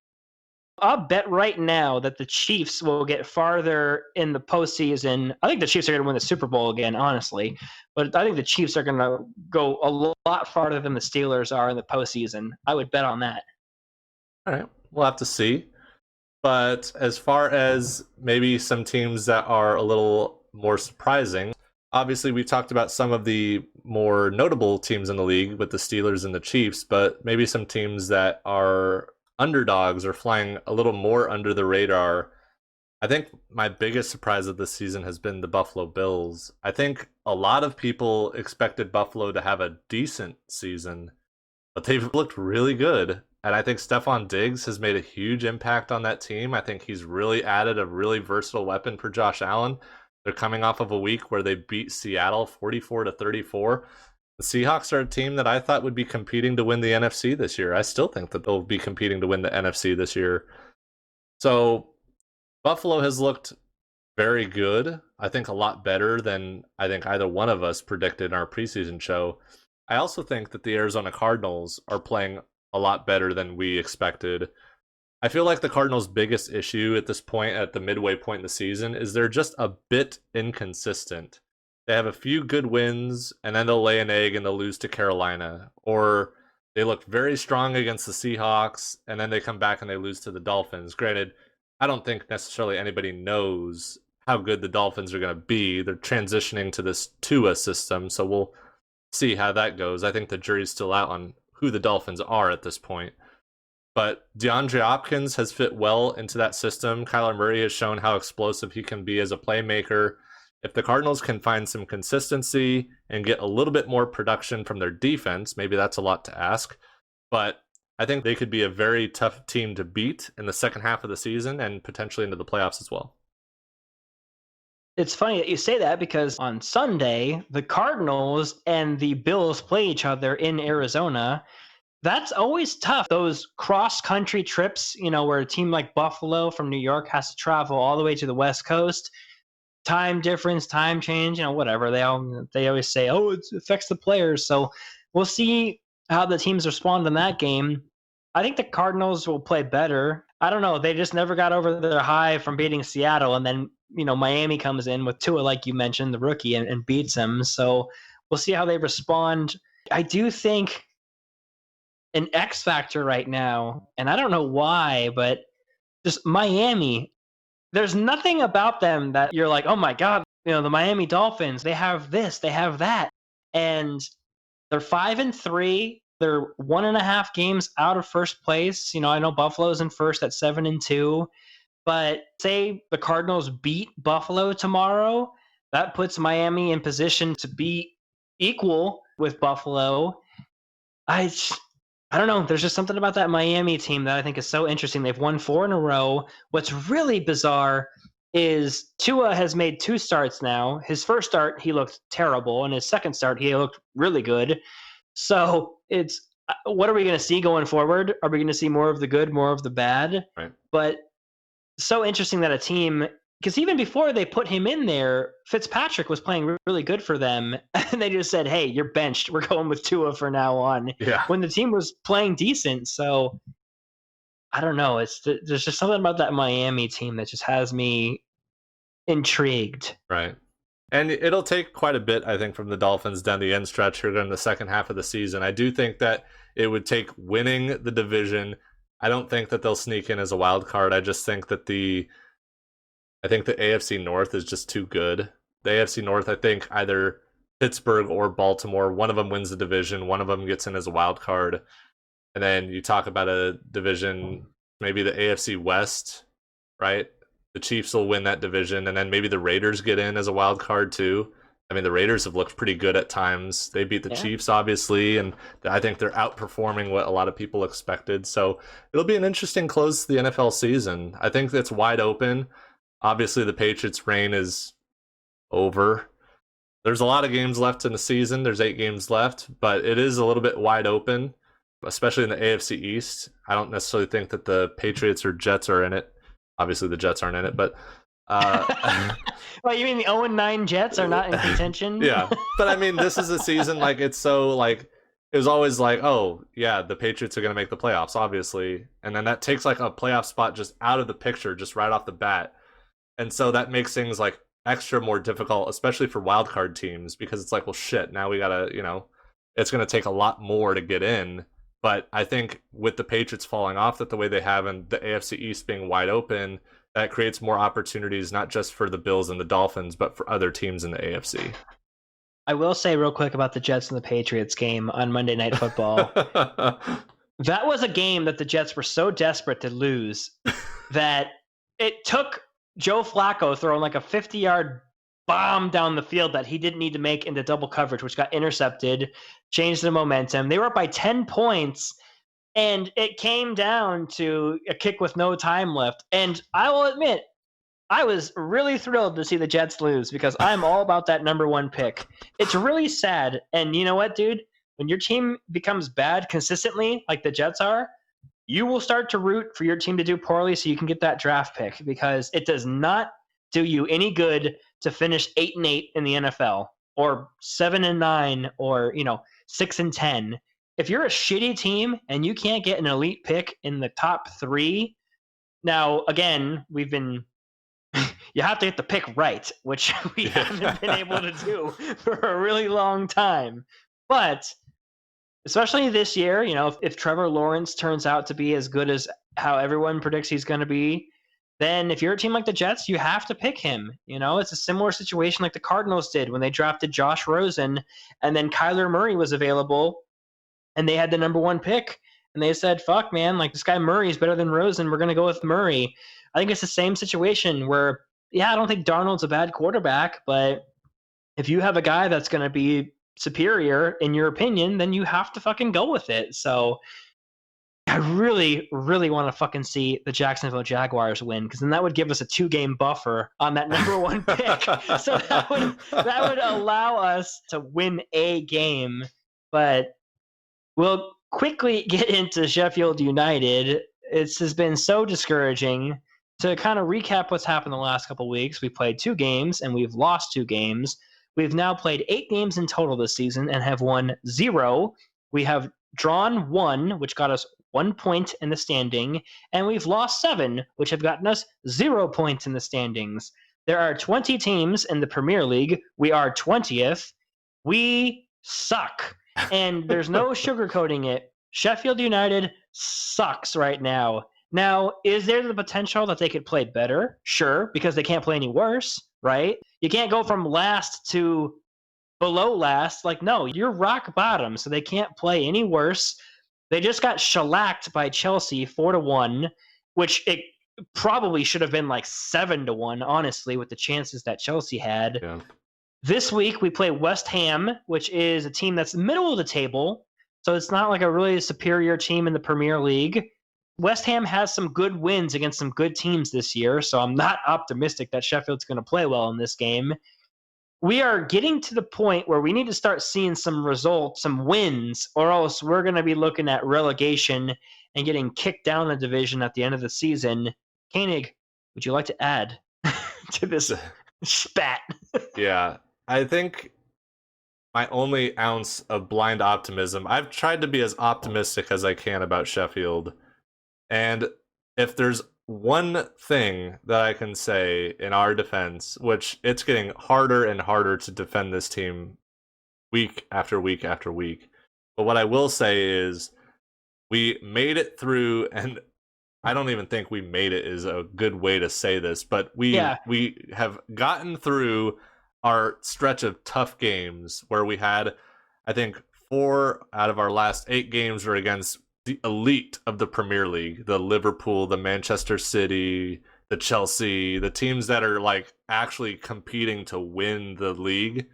I'll bet right now that the Chiefs will get farther in the postseason. I think the Chiefs are going to win the Super Bowl again, honestly. But I think the Chiefs are going to go a lot farther than the Steelers are in the postseason. I would bet on that. All right, we'll have to see. But as far as maybe some teams that are a little more surprising, obviously we talked about some of the more notable teams in the league with the Steelers and the Chiefs, but maybe some teams that are underdogs or flying a little more under the radar. I think my biggest surprise of this season has been the Buffalo Bills. I think a lot of people expected Buffalo to have a decent season, but they've looked really good. And I think Stephon Diggs has made a huge impact on that team. I think he's really added a really versatile weapon for Josh Allen. They're coming off of a week where they beat Seattle 44-34. The Seahawks are a team that I thought would be competing to win the NFC this year. I still think that they'll be competing to win the NFC this year. So Buffalo has looked very good. I think a lot better than I think either one of us predicted in our preseason show. I also think that the Arizona Cardinals are playing a lot better than we expected. I feel like the Cardinals' biggest issue at this point, at the midway point in the season, is they're just a bit inconsistent. They have a few good wins, and then they'll lay an egg and they'll lose to Carolina. Or they look very strong against the Seahawks, and then they come back and they lose to the Dolphins. Granted, I don't think necessarily anybody knows how good the Dolphins are going to be. They're transitioning to this Tua system, so we'll see how that goes. I think the jury's still out on who the Dolphins are at this point. But DeAndre Hopkins has fit well into that system. Kyler Murray has shown how explosive he can be as a playmaker. If the Cardinals can find some consistency and get a little bit more production from their defense, maybe that's a lot to ask, but I think they could be a very tough team to beat in the second half of the season and potentially into the playoffs as well. It's funny that you say that because on Sunday, the Cardinals and the Bills play each other in Arizona. That's always tough. Those cross-country trips, where a team like Buffalo from New York has to travel all the way to the West Coast. Time difference, time change, whatever. They always say, oh, it affects the players. So we'll see how the teams respond in that game. I think the Cardinals will play better. I don't know. They just never got over their high from beating Seattle. And then, Miami comes in with Tua, like you mentioned, the rookie, and beats them. So we'll see how they respond. I do think an X factor right now, and I don't know why, but just Miami, there's nothing about them that you're like, oh my God, the Miami Dolphins, they have this, they have that. And they're 5-3. They're 1.5 games out of first place. I know Buffalo's in first at 7-2, but say the Cardinals beat Buffalo tomorrow, that puts Miami in position to be equal with Buffalo. I don't know. There's just something about that Miami team that I think is so interesting. They've won 4 in a row. What's really bizarre is Tua has made 2 starts now. His first start, he looked terrible, and his second start, he looked really good. So it's what are we going to see going forward? Are we going to see more of the good, more of the bad? Right. But so interesting that a team, because even before they put him in there, Fitzpatrick was playing really good for them, and they just said, "Hey, you're benched. We're going with Tua for now on." Yeah. When the team was playing decent, so I don't know. There's just something about that Miami team that just has me intrigued. Right. And it'll take quite a bit, I think, from the Dolphins down the end stretch here in the second half of the season. I do think that it would take winning the division. I don't think that they'll sneak in as a wild card. I just think that the AFC North is just too good. The AFC North, I think either Pittsburgh or Baltimore, one of them wins the division, one of them gets in as a wild card. And then you talk about a division, maybe the AFC West, right? The Chiefs will win that division, and then maybe the Raiders get in as a wild card too. I mean, the Raiders have looked pretty good at times. They beat the Chiefs, obviously, and I think they're outperforming what a lot of people expected. So it'll be an interesting close to the NFL season. I think it's wide open. Obviously, the Patriots' reign is over. There's a lot of games left in the season. There's 8 games left, but it is a little bit wide open, especially in the AFC East. I don't necessarily think that the Patriots or Jets are in it. Obviously, the Jets aren't in it, but... Well, you mean the 0-9 Jets are not in contention? Yeah, but I mean, this is a season, it's so, it was always oh, yeah, the Patriots are going to make the playoffs, obviously. And then that takes, a playoff spot just out of the picture, just right off the bat. And so that makes things, extra more difficult, especially for wildcard teams, because it's well, shit, now we got to, it's going to take a lot more to get in. But I think with the Patriots falling off the way they have and the AFC East being wide open, that creates more opportunities, not just for the Bills and the Dolphins, but for other teams in the AFC. I will say real quick about the Jets and the Patriots game on Monday Night Football. That was a game that the Jets were so desperate to lose that it took Joe Flacco throwing a 50-yard bomb down the field that he didn't need to make into double coverage, which got intercepted, changed the momentum. They were up by 10 points, and it came down to a kick with no time left. And I will admit, I was really thrilled to see the Jets lose because I'm all about that number 1 pick. It's really sad. And you know what, dude? When your team becomes bad consistently, like the Jets are, you will start to root for your team to do poorly so you can get that draft pick, because it does not do you any good to finish 8-8 in the NFL or 7-9 or 6-10. If you're a shitty team and you can't get an elite pick in the top 3, now again, you have to get the pick right, which we haven't been able to do for a really long time. But especially this year, if Trevor Lawrence turns out to be as good as how everyone predicts he's going to be, then if you're a team like the Jets, you have to pick him. It's a similar situation like the Cardinals did when they drafted Josh Rosen, and then Kyler Murray was available, and they had the number 1 pick, and they said, fuck, man, this guy Murray is better than Rosen. We're going to go with Murray. I think it's the same situation where, I don't think Darnold's a bad quarterback, but if you have a guy that's going to be superior in your opinion, then you have to fucking go with it. So I really, really want to fucking see the Jacksonville Jaguars win, because then that would give us a 2-game buffer on that number 1 pick. So that would allow us to win a game. But we'll quickly get into Sheffield United. It has been so discouraging. To kind of recap what's happened the last couple of weeks, we played 2 games and we've lost 2 games. We've now played 8 games in total this season and have won 0. We have drawn 1, which got us 1 point in the standing, and we've lost 7, which have gotten us 0 points in the standings. There are 20 teams in the Premier League. We are 20th. We suck. And there's no sugarcoating it. Sheffield United sucks right now. Now, is there the potential that they could play better? Sure, because they can't play any worse, right? You can't go from last to below last. Like, no, you're rock bottom, so they can't play any worse. They just got shellacked by Chelsea 4-1, which it probably should have been like 7-1, honestly, with the chances that Chelsea had. Yeah. This week we play West Ham, which is a team that's middle of the table, so it's not like a really superior team in the Premier League. West Ham has some good wins against some good teams this year, so I'm not optimistic that Sheffield's going to play well in this game. We are getting to the point where we need to start seeing some results, some wins, or else we're going to be looking at relegation and getting kicked down the division at the end of the season. Koenig, would you like to add to this spat? Yeah, I think my only ounce of blind optimism, I've tried to be as optimistic as I can about Sheffield. And if there's one thing that I can say in our defense, which it's getting harder and harder to defend this team week after week after week. But what I will say is we made it through, and I don't even think we made it is a good way to say this, but we have gotten through our stretch of tough games where we had, I think, 4 out of our last 8 games were against the elite of the Premier League, the Liverpool, the Manchester City, the Chelsea, the teams that are like actually competing to win the league.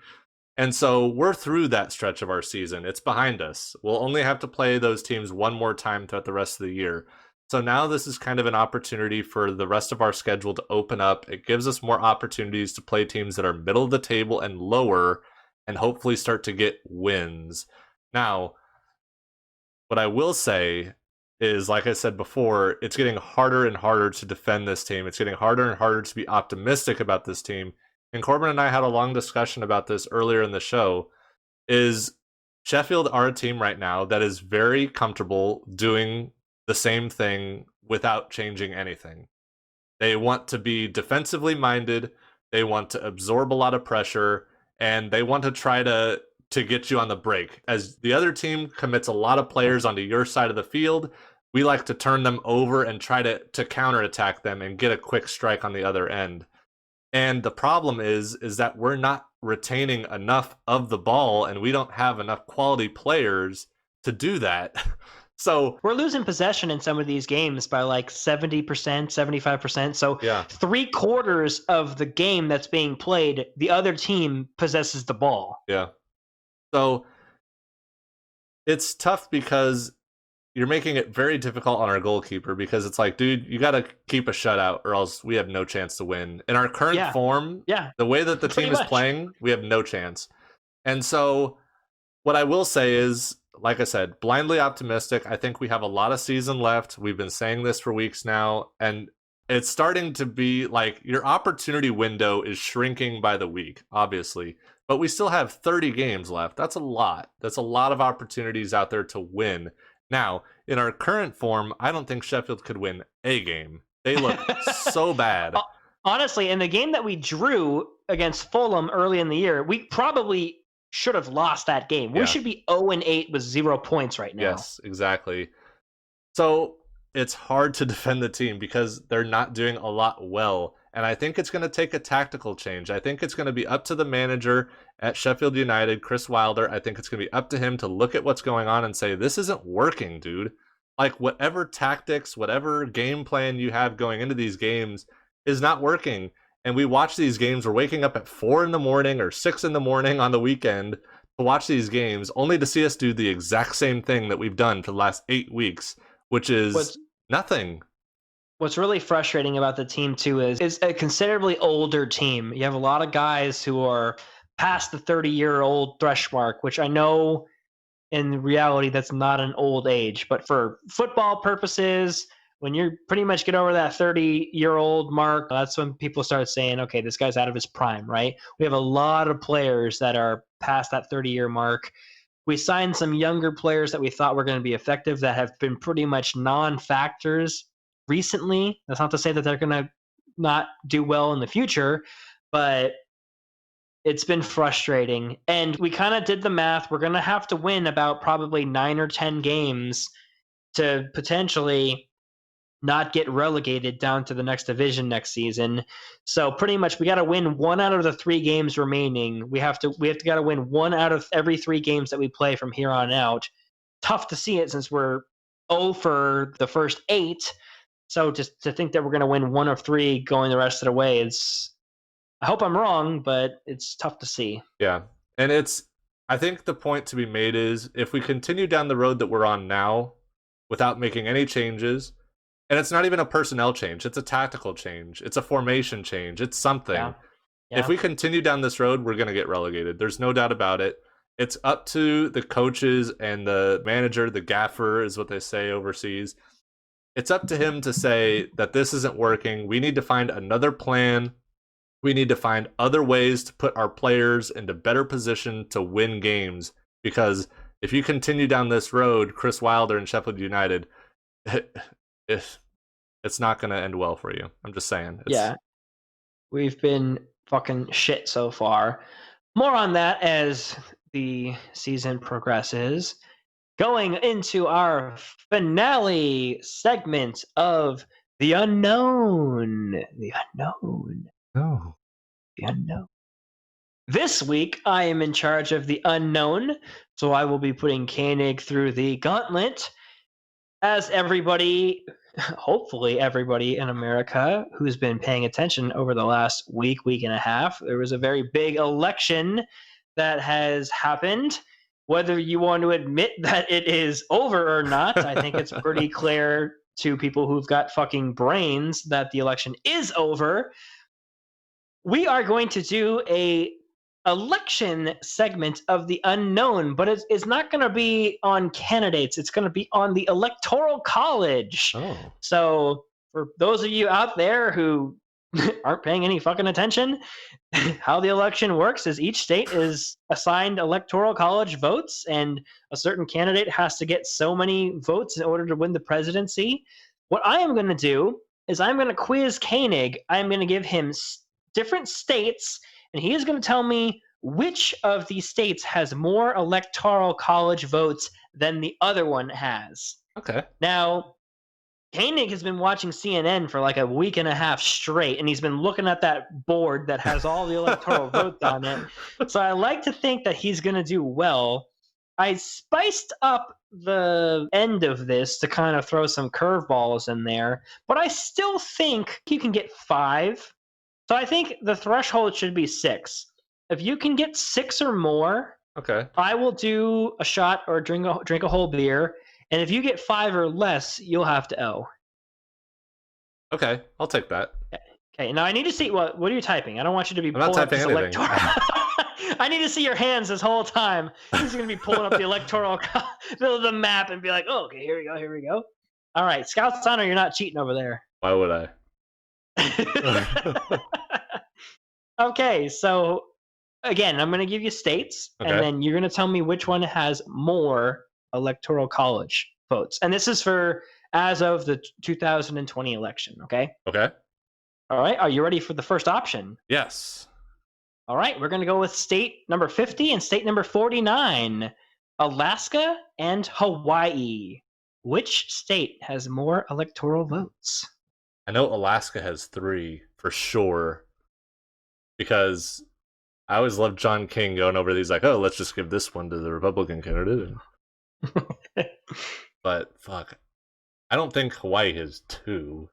And so we're through that stretch of our season. It's behind us. We'll only have to play those teams one more time throughout the rest of the year. So now this is kind of an opportunity for the rest of our schedule to open up. It gives us more opportunities to play teams that are middle of the table and lower and hopefully start to get wins. Now, what I will say is, like I said before, it's getting harder and harder to defend this team. It's getting harder and harder to be optimistic about this team. And Corbin and I had a long discussion about this earlier in the show, is Sheffield are a team right now that is very comfortable doing the same thing without changing anything. They want to be defensively minded, they want to absorb a lot of pressure, and they want to try to get you on the break. As the other team commits a lot of players onto your side of the field, we like to turn them over and try to counterattack them and get a quick strike on the other end. And the problem is that we're not retaining enough of the ball, and we don't have enough quality players to do that. So we're losing possession in some of these games by like 70%, 75%. So yeah. 3/4 of the game that's being played, the other team possesses the ball. Yeah. So it's tough because you're making it very difficult on our goalkeeper, because it's like, dude, you got to keep a shutout or else we have no chance to win. In our current form, the way that the team is playing, we have no chance. And so what I will say is, like I said, blindly optimistic. I think we have a lot of season left. We've been saying this for weeks now, and it's starting to be like your opportunity window is shrinking by the week, obviously. But we still have 30 games left. That's a lot. That's a lot of opportunities out there to win. Now, in our current form, I don't think Sheffield could win a game. They look so bad. Honestly, in the game that we drew against Fulham early in the year, we probably should have lost that game. We should be 0-8 with 0 points right now. Yes, exactly. So it's hard to defend the team because they're not doing a lot well. And I think it's going to take a tactical change. I think it's going to be up to the manager at Sheffield United, Chris Wilder. I think it's going to be up to him to look at what's going on and say, this isn't working, dude. Like, whatever tactics, whatever game plan you have going into these games is not working. And we watch these games, we're waking up at 4 in the morning or 6 in the morning on the weekend to watch these games, only to see us do the exact same thing that we've done for the last 8 weeks, which is nothing. What's really frustrating about the team, too, is a considerably older team. You have a lot of guys who are past the 30-year-old thresh mark, which I know in reality that's not an old age. But for football purposes, when you pretty much get over that 30-year-old mark, that's when people start saying, okay, this guy's out of his prime, right? We have a lot of players that are past that 30-year mark. We signed some younger players that we thought were going to be effective that have been pretty much non-factors recently. That's not to say that they're going to not do well in the future, but it's been frustrating. And we kind of did the math. We're going to have to win about probably 9 or 10 games to potentially not get relegated down to the next division next season. So pretty much we got to win 1 out of the 3 games remaining. We have to got to win 1 out of every 3 games that we play from here on out. Tough to see it since we're 0 for the first 8. So just to think that we're going to win 1 of 3 going the rest of the way, I hope I'm wrong, but it's tough to see. Yeah. And I think the point to be made is if we continue down the road that we're on now without making any changes, and it's not even a personnel change, it's a tactical change, it's a formation change, it's something. Yeah. Yeah. If we continue down this road, we're going to get relegated. There's no doubt about it. It's up to the coaches and the manager, the gaffer is what they say overseas. It's up to him to say that this isn't working. We need to find another plan. We need to find other ways to put our players into better position to win games. Because if you continue down this road, Chris Wilder and Sheffield United, it's not going to end well for you. I'm just saying. Yeah. We've been fucking shit so far. More on that as the season progresses. Going into our finale segment of The Unknown. The Unknown. No. The Unknown. This week, I am in charge of The Unknown, so I will be putting Koenig through the gauntlet. As everybody, hopefully everybody in America who's been paying attention over the last week and a half, there was a very big election that has happened. Whether you want to admit that it is over or not, I think it's pretty clear to people who've got fucking brains that the election is over. We are going to do a election segment of The Unknown, but it's not going to be on candidates. It's going to be on the Electoral College. Oh. So for those of you out there who aren't paying any fucking attention, how the election works is each state is assigned Electoral College votes, and a certain candidate has to get so many votes in order to win the presidency. What I am going to do is I'm going to quiz Koenig. I'm going to give him different states, and he is going to tell me which of these states has more Electoral College votes than the other one has. Okay. Now, Koenig has been watching CNN for like a week and a half straight, and he's been looking at that board that has all the electoral votes on it. So I like to think that he's going to do well. I spiced up the end of this to kind of throw some curveballs in there, but I still think you can get 5. So I think the threshold should be 6. If you can get 6 or more, okay, I will do a shot or drink a whole beer. And if you get 5 or less, you'll have to owe. Okay, I'll take that. Okay, now I need to see what are you typing? I don't want you to be pulling up this electoral. I need to see your hands this whole time. He's going to be pulling up the electoral the map and be like, "Oh, okay, here we go." All right, Scout's Honor, you're not cheating over there. Why would I? Okay, so again, I'm going to give you states, and then you're going to tell me which one has more Electoral College votes. And this is for as of the 2020 election, okay? Okay. All right, are you ready for the first option? Yes. All right, we're going to go with state number 50 and state number 49, Alaska and Hawaii. Which state has more electoral votes? I know Alaska has 3 for sure, because I always loved John King going over these like, oh, let's just give this one to the Republican candidate. But fuck, I don't think Hawaii has 2.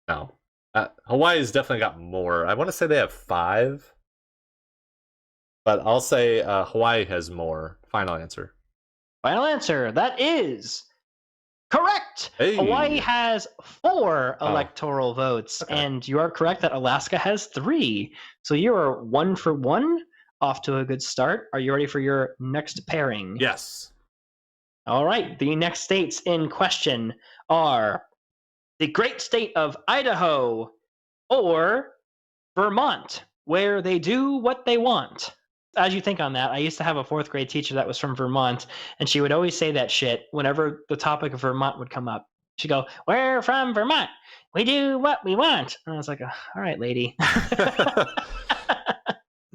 No, Hawaii's definitely got more. I want to say they have 5, but I'll say Hawaii has more. Final answer. Final answer. That is correct. Hey. Hawaii has 4 electoral votes, and you are correct that Alaska has 3. So you are 1 for 1. Off to a good start. Are you ready for your next pairing? Yes. All right. The next states in question are the great state of Idaho or Vermont, where they do what they want. As you think on that, I used to have a fourth grade teacher that was from Vermont, and she would always say that shit whenever the topic of Vermont would come up. She'd go, "We're from Vermont. We do what we want." And I was like, "All right, lady."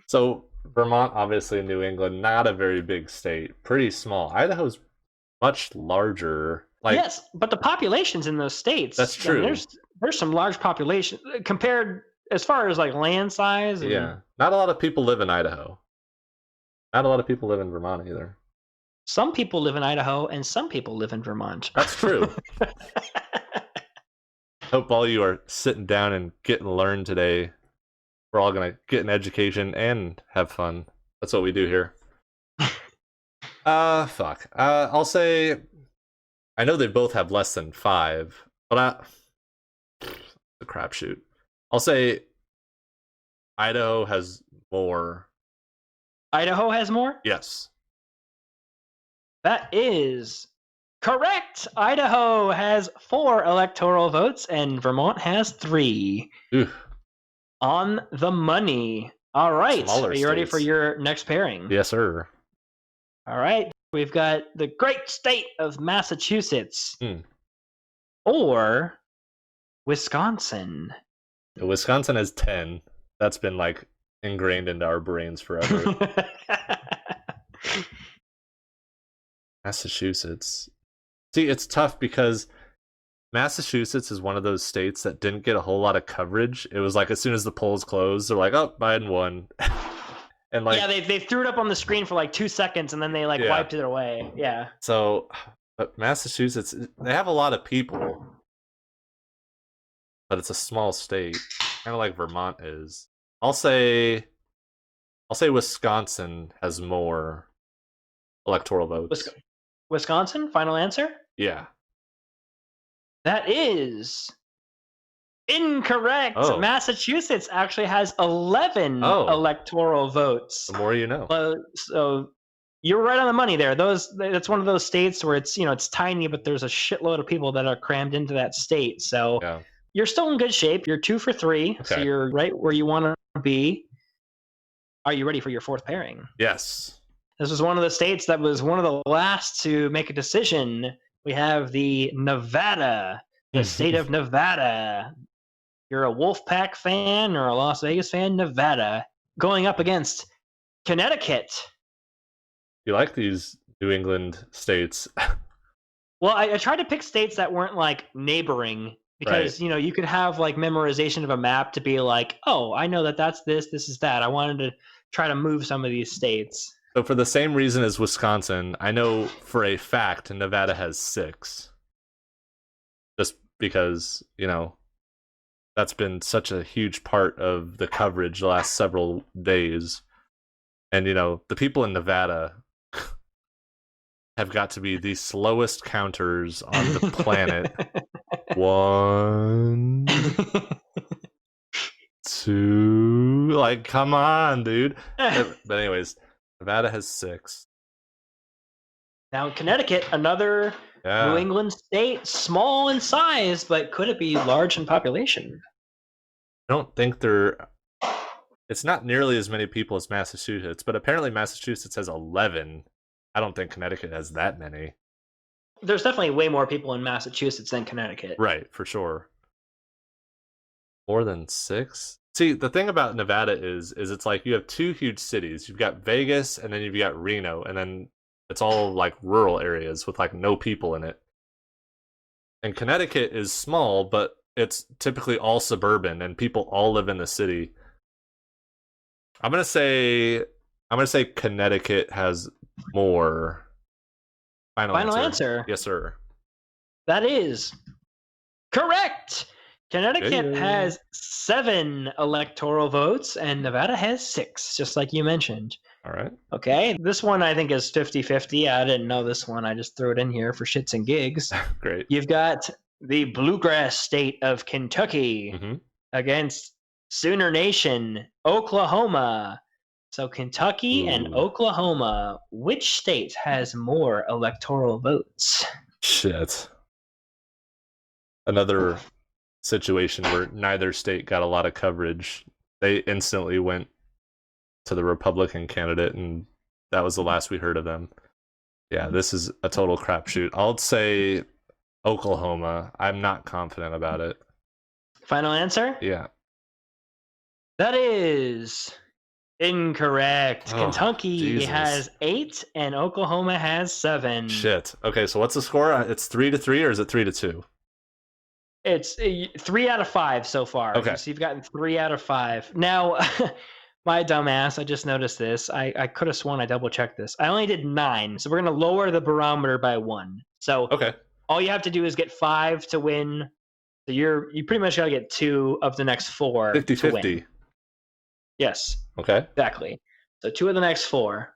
So Vermont, obviously New England, not a very big state, pretty small. Idaho's much larger. Like, yes, but the populations in those states, that's I mean, true. there's some large population compared as far as like land size and Yeah, not a lot of people live in Idaho. Not a lot of people live in Vermont either. some people live in Idaho and some people live in Vermont. That's true. Hope all you are sitting down and getting learned today. We're all gonna get an education and have fun. That's what we do here. Fuck. I'll say I know they both have less than 5, but the crapshoot. I'll say Idaho has more. Idaho has more? Yes. That is correct. Idaho has 4 electoral votes and Vermont has 3. Ooh, On the money. All right. Smaller Are you ready for states. your next pairing? yes, sir. All right. We've got the great state of Massachusetts Hmm. or Wisconsin. Wisconsin has 10. That's been like ingrained into our brains forever. Massachusetts. See, it's tough because Massachusetts is one of those states that didn't get a whole lot of coverage. It was like as soon as the polls closed, they're like, "Oh, Biden won," and like, yeah, they threw it up on the screen for like 2 seconds and then they like Yeah. wiped it away. Yeah. so. But Massachusetts, they have a lot of people, but it's a small state, kind of like Vermont is. I'll say Wisconsin has more electoral votes. Wisconsin, final answer? Yeah. That is incorrect. Oh. Massachusetts actually has 11 Oh. electoral votes. The more you know. So you're right on the money there. That's one of those states where it's tiny, but there's a shitload of people that are crammed into that state. So Yeah. you're still in good shape. You're 2 for 3, so Okay. you're right where you want to be. Are you ready for your fourth pairing? Yes. This was one of the states that was one of the last to make a decision. We have the state of Nevada. You're a Wolfpack fan or a Las Vegas fan, Nevada, going up against Connecticut. You like these New England states? Well, I tried to pick states that weren't like neighboring because you could have like memorization of a map to be like, oh, I know that that's this is that. I wanted to try to move some of these states. So for the same reason as Wisconsin, I know for a fact Nevada has 6. Just because, that's been such a huge part of the coverage the last several days. And, the people in Nevada have got to be the slowest counters on the planet. 1, 2, like, come on, dude. But anyways, Nevada has 6. Now, Connecticut, another New England state, small in size, but could it be large in population? I don't think it's not nearly as many people as Massachusetts, but apparently Massachusetts has 11. I don't think Connecticut has that many. There's definitely way more people in Massachusetts than Connecticut. Right, for sure. More than 6? See, the thing about Nevada is it's like you have 2 huge cities. You've got Vegas and then you've got Reno, and then it's all like rural areas with like no people in it. And Connecticut is small, but it's typically all suburban and people all live in the city. I'm gonna say Connecticut has more. Final answer. Yes, sir. That is correct. Connecticut has 7 electoral votes and Nevada has 6, just like you mentioned. All right. Okay, this one I think is 50-50. I didn't know this one. I just threw it in here for shits and gigs. Great. You've got the bluegrass state of Kentucky against Sooner Nation, Oklahoma. So Kentucky and Oklahoma, which state has more electoral votes? Shit. Another situation where neither state got a lot of coverage. They instantly went to the Republican candidate, and that was the last we heard of them. Yeah, this is a total crapshoot. I'll say Oklahoma. I'm not confident about it. Final answer? Yeah. That is incorrect. Oh, Kentucky Jesus. has 8 and Oklahoma has 7. Shit. Okay, so what's the score? It's 3-3, or is it 3-2? It's 3 out of 5 so far. Okay. So you've gotten 3 out of 5. Now, my dumbass, I just noticed this. I could have sworn I double checked this. I only did 9, so we're going to lower the barometer by 1. So Okay. all you have to do is get 5 to win. So you pretty much got to get 2 of the next 4 to 50-50. win. Yes. Okay. Exactly. So 2 of the next 4.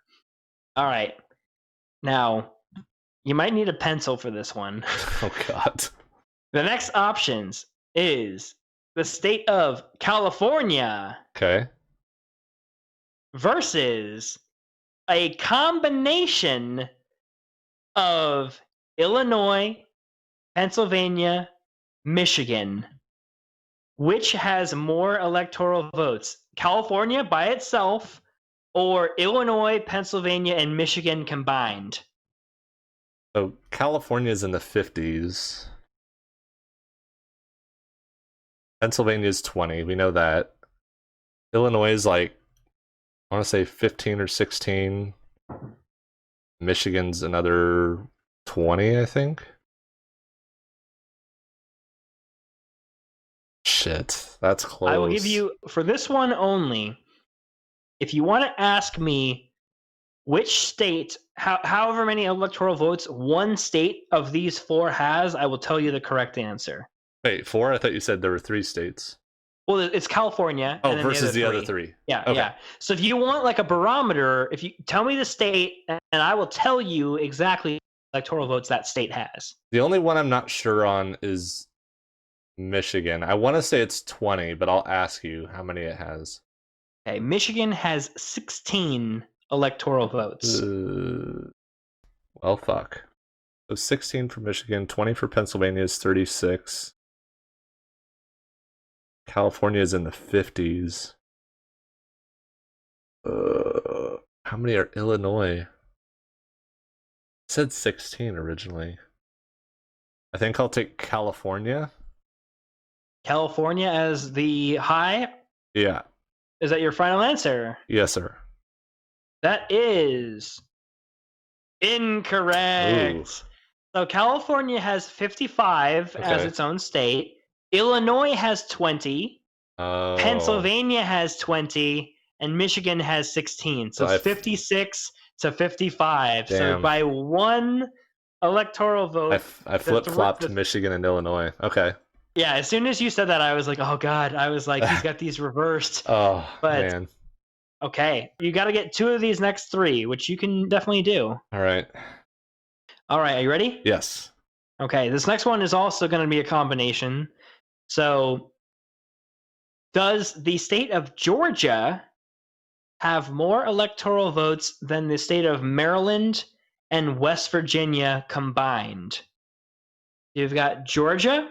All right. Now, you might need a pencil for this one. Oh, God. The next options is the state of California Okay. versus a combination of Illinois, Pennsylvania, Michigan. Which has more electoral votes? California by itself or Illinois, Pennsylvania, and Michigan combined? So California's in the 50s. Pennsylvania's 20. We know that. Illinois is like, I want to say 15 or 16. Michigan's another 20, I think. Shit, that's close. I will give you, for this one only, if you want to ask me which state, however many electoral votes one state of these 4 has, I will tell you the correct answer. Wait, 4? I thought you said there were 3 states. Well, it's California. Oh, and then versus the other 3. 3. Yeah, Okay. yeah. So if you want like a barometer, if you tell me the state, and I will tell you exactly electoral votes that state has. The only one I'm not sure on is Michigan. I want to say it's 20, but I'll ask you how many it has. Okay, Michigan has 16 electoral votes. Well, fuck. So 16 for Michigan, 20 for Pennsylvania is 36. California is in the 50s. How many are Illinois? It said 16 originally. I think I'll take California. California as the high? Yeah. Is that your final answer? Yes, sir. That is incorrect. Ooh. So California has 55 as Okay. its own state. Illinois has 20. Oh. Pennsylvania has 20. And Michigan has 16. So So it's 56 to 55. So Damn. by 1 electoral vote. I flip-flopped Michigan and Illinois. Okay. Yeah, as soon as you said that, I was like, oh, God. I was like, he's got these reversed. Oh, But- man. Okay. You got to get 2 of these next 3, which you can definitely do. All right. All right. Are you ready? Yes. Okay. This next one is also going to be a combination. So, does the state of Georgia have more electoral votes than the state of Maryland and West Virginia combined? You've got Georgia,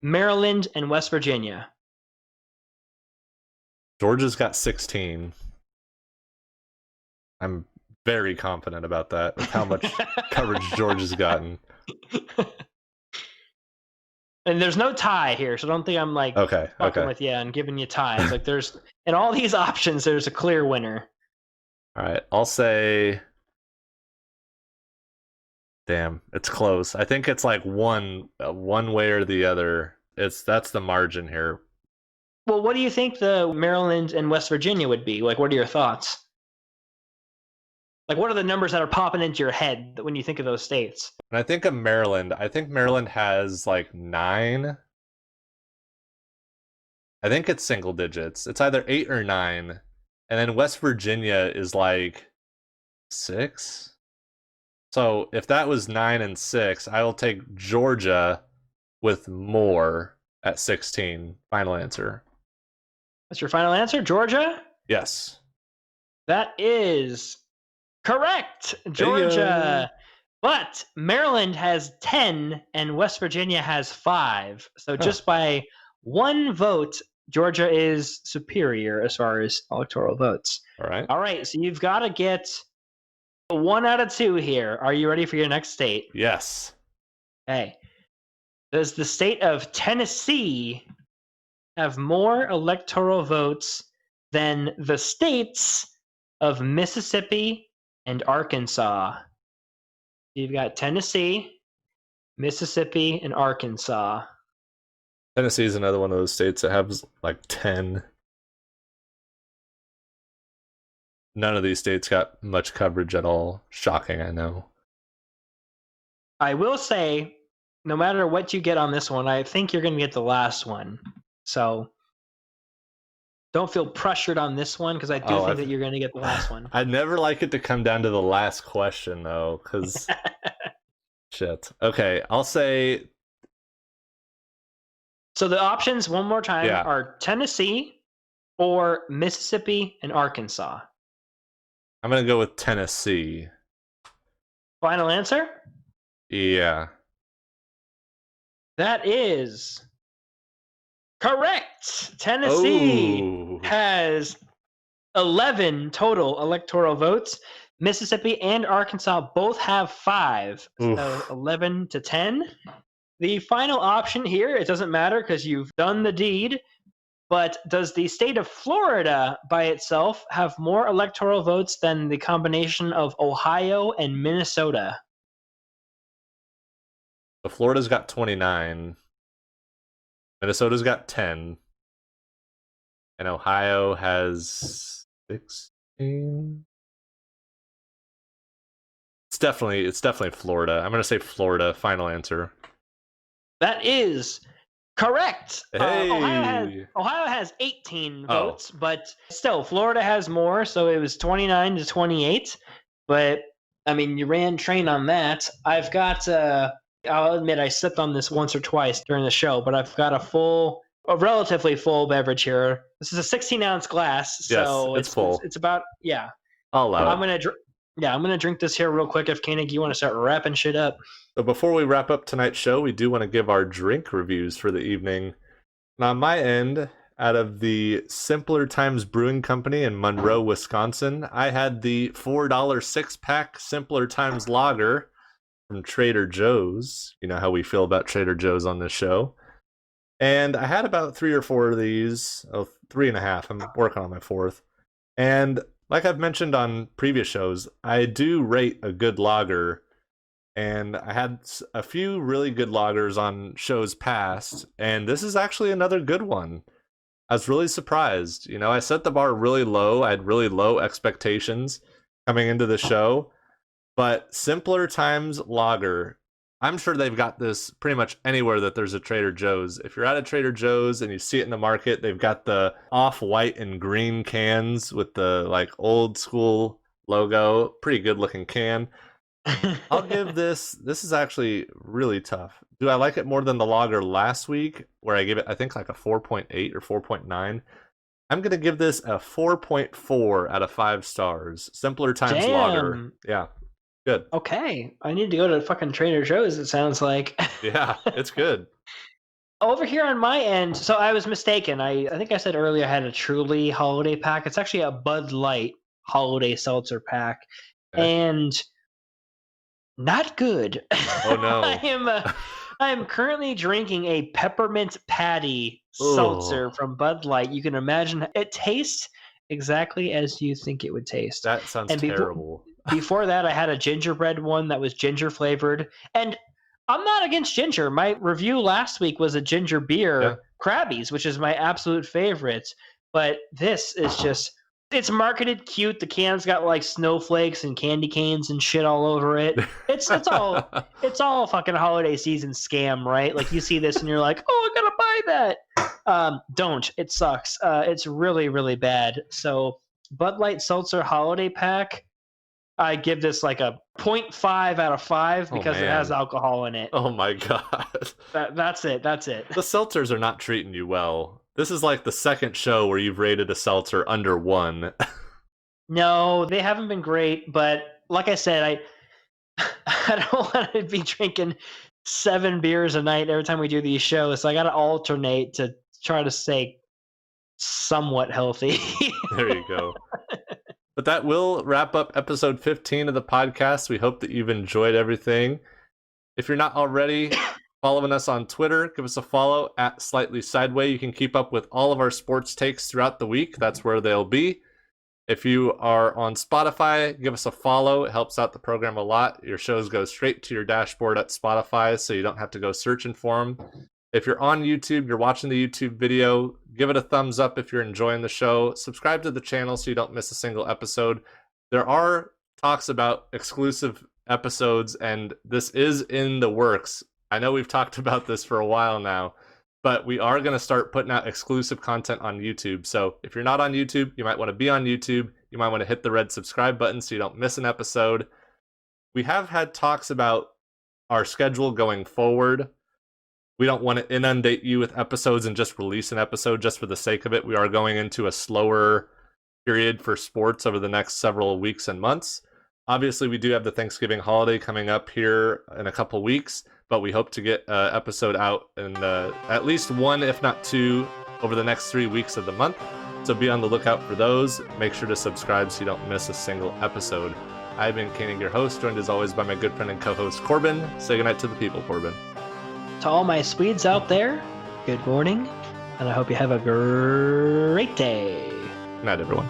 Maryland, and West Virginia. Georgia's got 16. I'm very confident about that, with how much coverage Georgia's gotten. And there's no tie here, so don't think I'm like Okay. fucking Okay. with you and giving you ties. Like there's in all these options, there's a clear winner. All right. I'll say. Damn, it's close. I think it's like one way or the other. That's the margin here. Well, what do you think the Maryland and West Virginia would be? Like, what are your thoughts? Like, what are the numbers that are popping into your head when you think of those states? And I think of Maryland. I think Maryland has like 9. I think it's single digits. It's either 8 or 9. And then West Virginia is like 6. So if that was 9 and 6, I will take Georgia with more at 16. Final answer. That's your final answer, Georgia? Yes. That is correct, Georgia. But Maryland has 10 and West Virginia has 5. So just by 1 vote, Georgia is superior as far as electoral votes. All right. All right, so you've got to get 1 out of 2 here. Are you ready for your next state? Yes. Okay. Does the state of Tennessee have more electoral votes than the states of Mississippi and Arkansas? You've got Tennessee, Mississippi, and Arkansas. Tennessee is another one of those states that has like 10. None of these states got much coverage at all. Shocking, I know. I will say, no matter what you get on this one, I think you're going to get the last one. So don't feel pressured on this one because I do think that you're going to get the last one. I'd never like it to come down to the last question, though, because shit. Okay, I'll say. So the options, one more time, Yeah. are Tennessee or Mississippi and Arkansas. I'm going to go with Tennessee. Final answer? Yeah. That is correct. Tennessee has 11 total electoral votes. Mississippi and Arkansas both have 5. So 11 to 10. The final option here, it doesn't matter because you've done the deed, but does the state of Florida by itself have more electoral votes than the combination of Ohio and Minnesota? So Florida's got 29. Minnesota's got 10. And Ohio has 16. It's definitely Florida. I'm going to say Florida. Final answer. That is correct. Hey. Ohio has 18 votes, but still, Florida has more, so it was 29 to 28. But, I mean, you ran train on that. I've got, I'll admit I sipped on this once or twice during the show, but I've got a relatively full beverage here. This is a 16-ounce glass, so yes, it's full. It's about, yeah. I'll allow it. I'm going to drink this here real quick if Koenig, you want to start wrapping shit up. So before we wrap up tonight's show, we do want to give our drink reviews for the evening. Now, on my end, out of the Simpler Times Brewing Company in Monroe, Wisconsin, I had the $4 6-pack Simpler Times Lager from Trader Joe's. You know how we feel about Trader Joe's on this show. And I had about 3 or 4 of these. 3.5. I'm working on my 4th. And like I've mentioned on previous shows, I do rate a good lager. And I had a few really good lagers on shows past, and this is actually another good one. I was really surprised. You know, I set the bar really low. I had really low expectations coming into the show. But Simpler Times Lager, I'm sure they've got this pretty much anywhere that there's a Trader Joe's. If you're at a Trader Joe's and you see it in the market, they've got the off-white and green cans with the like old school logo. Pretty good looking can. I'll give this is actually really tough. Do I like it more than the lager last week where I gave it, I think, like a 4.8 or 4.9? I'm going to give this a 4.4 out of 5 stars. Simpler Times Lager. Yeah, good. Okay, I need to go to fucking Trader Joe's, it sounds like. Yeah, it's good. Over here on my end, so I was mistaken. I think I said earlier I had a Truly holiday pack. It's actually a Bud Light holiday seltzer pack. Okay. And not good. Oh no. I am currently drinking a peppermint patty seltzer from Bud Light. You can imagine it tastes exactly as you think it would taste. That sounds terrible. Before that, I had a gingerbread one that was ginger flavored. And I'm not against ginger. My review last week was a ginger beer, Krabby's, which is my absolute favorite. But this is just... It's marketed cute. The can's got like snowflakes and candy canes and shit all over it. It's all fucking holiday season scam, right? Like you see this and you're like, oh, I gotta buy that. Don't. It sucks. It's really, really bad. So Bud Light Seltzer Holiday Pack, I give this like a 0.5 out of 5 because it has alcohol in it. Oh my god. That's it. The seltzers are not treating you well. This is like the second show where you've rated a seltzer under 1. No, they haven't been great, but like I said, I don't want to be drinking 7 beers a night every time we do these shows, so I got to alternate to try to stay somewhat healthy. There you go. But that will wrap up episode 15 of the podcast. We hope that you've enjoyed everything. If you're not already following us on Twitter, give us a follow at Slightly Sideway. You can keep up with all of our sports takes throughout the week. That's where they'll be. If you are on Spotify, give us a follow. It helps out the program a lot. Your shows go straight to your dashboard at Spotify, so you don't have to go searching for them. If you're on YouTube, you're watching the YouTube video, give it a thumbs up if you're enjoying the show. Subscribe to the channel so you don't miss a single episode. There are talks about exclusive episodes, and this is in the works. I know we've talked about this for a while now, but we are going to start putting out exclusive content on YouTube. So if you're not on YouTube, you might want to be on YouTube. You might want to hit the red subscribe button so you don't miss an episode. We have had talks about our schedule going forward. We don't want to inundate you with episodes and just release an episode just for the sake of it. We are going into a slower period for sports over the next several weeks and months. Obviously, we do have the Thanksgiving holiday coming up here in a couple weeks, but we hope to get an episode out in at least one, if not two, over the next 3 weeks of the month. So be on the lookout for those. Make sure to subscribe so you don't miss a single episode. I've been Koenig, your host, joined as always by my good friend and co-host Corbin. Say goodnight to the people, Corbin. To all my Swedes out there, good morning, and I hope you have a great day. Good night, everyone.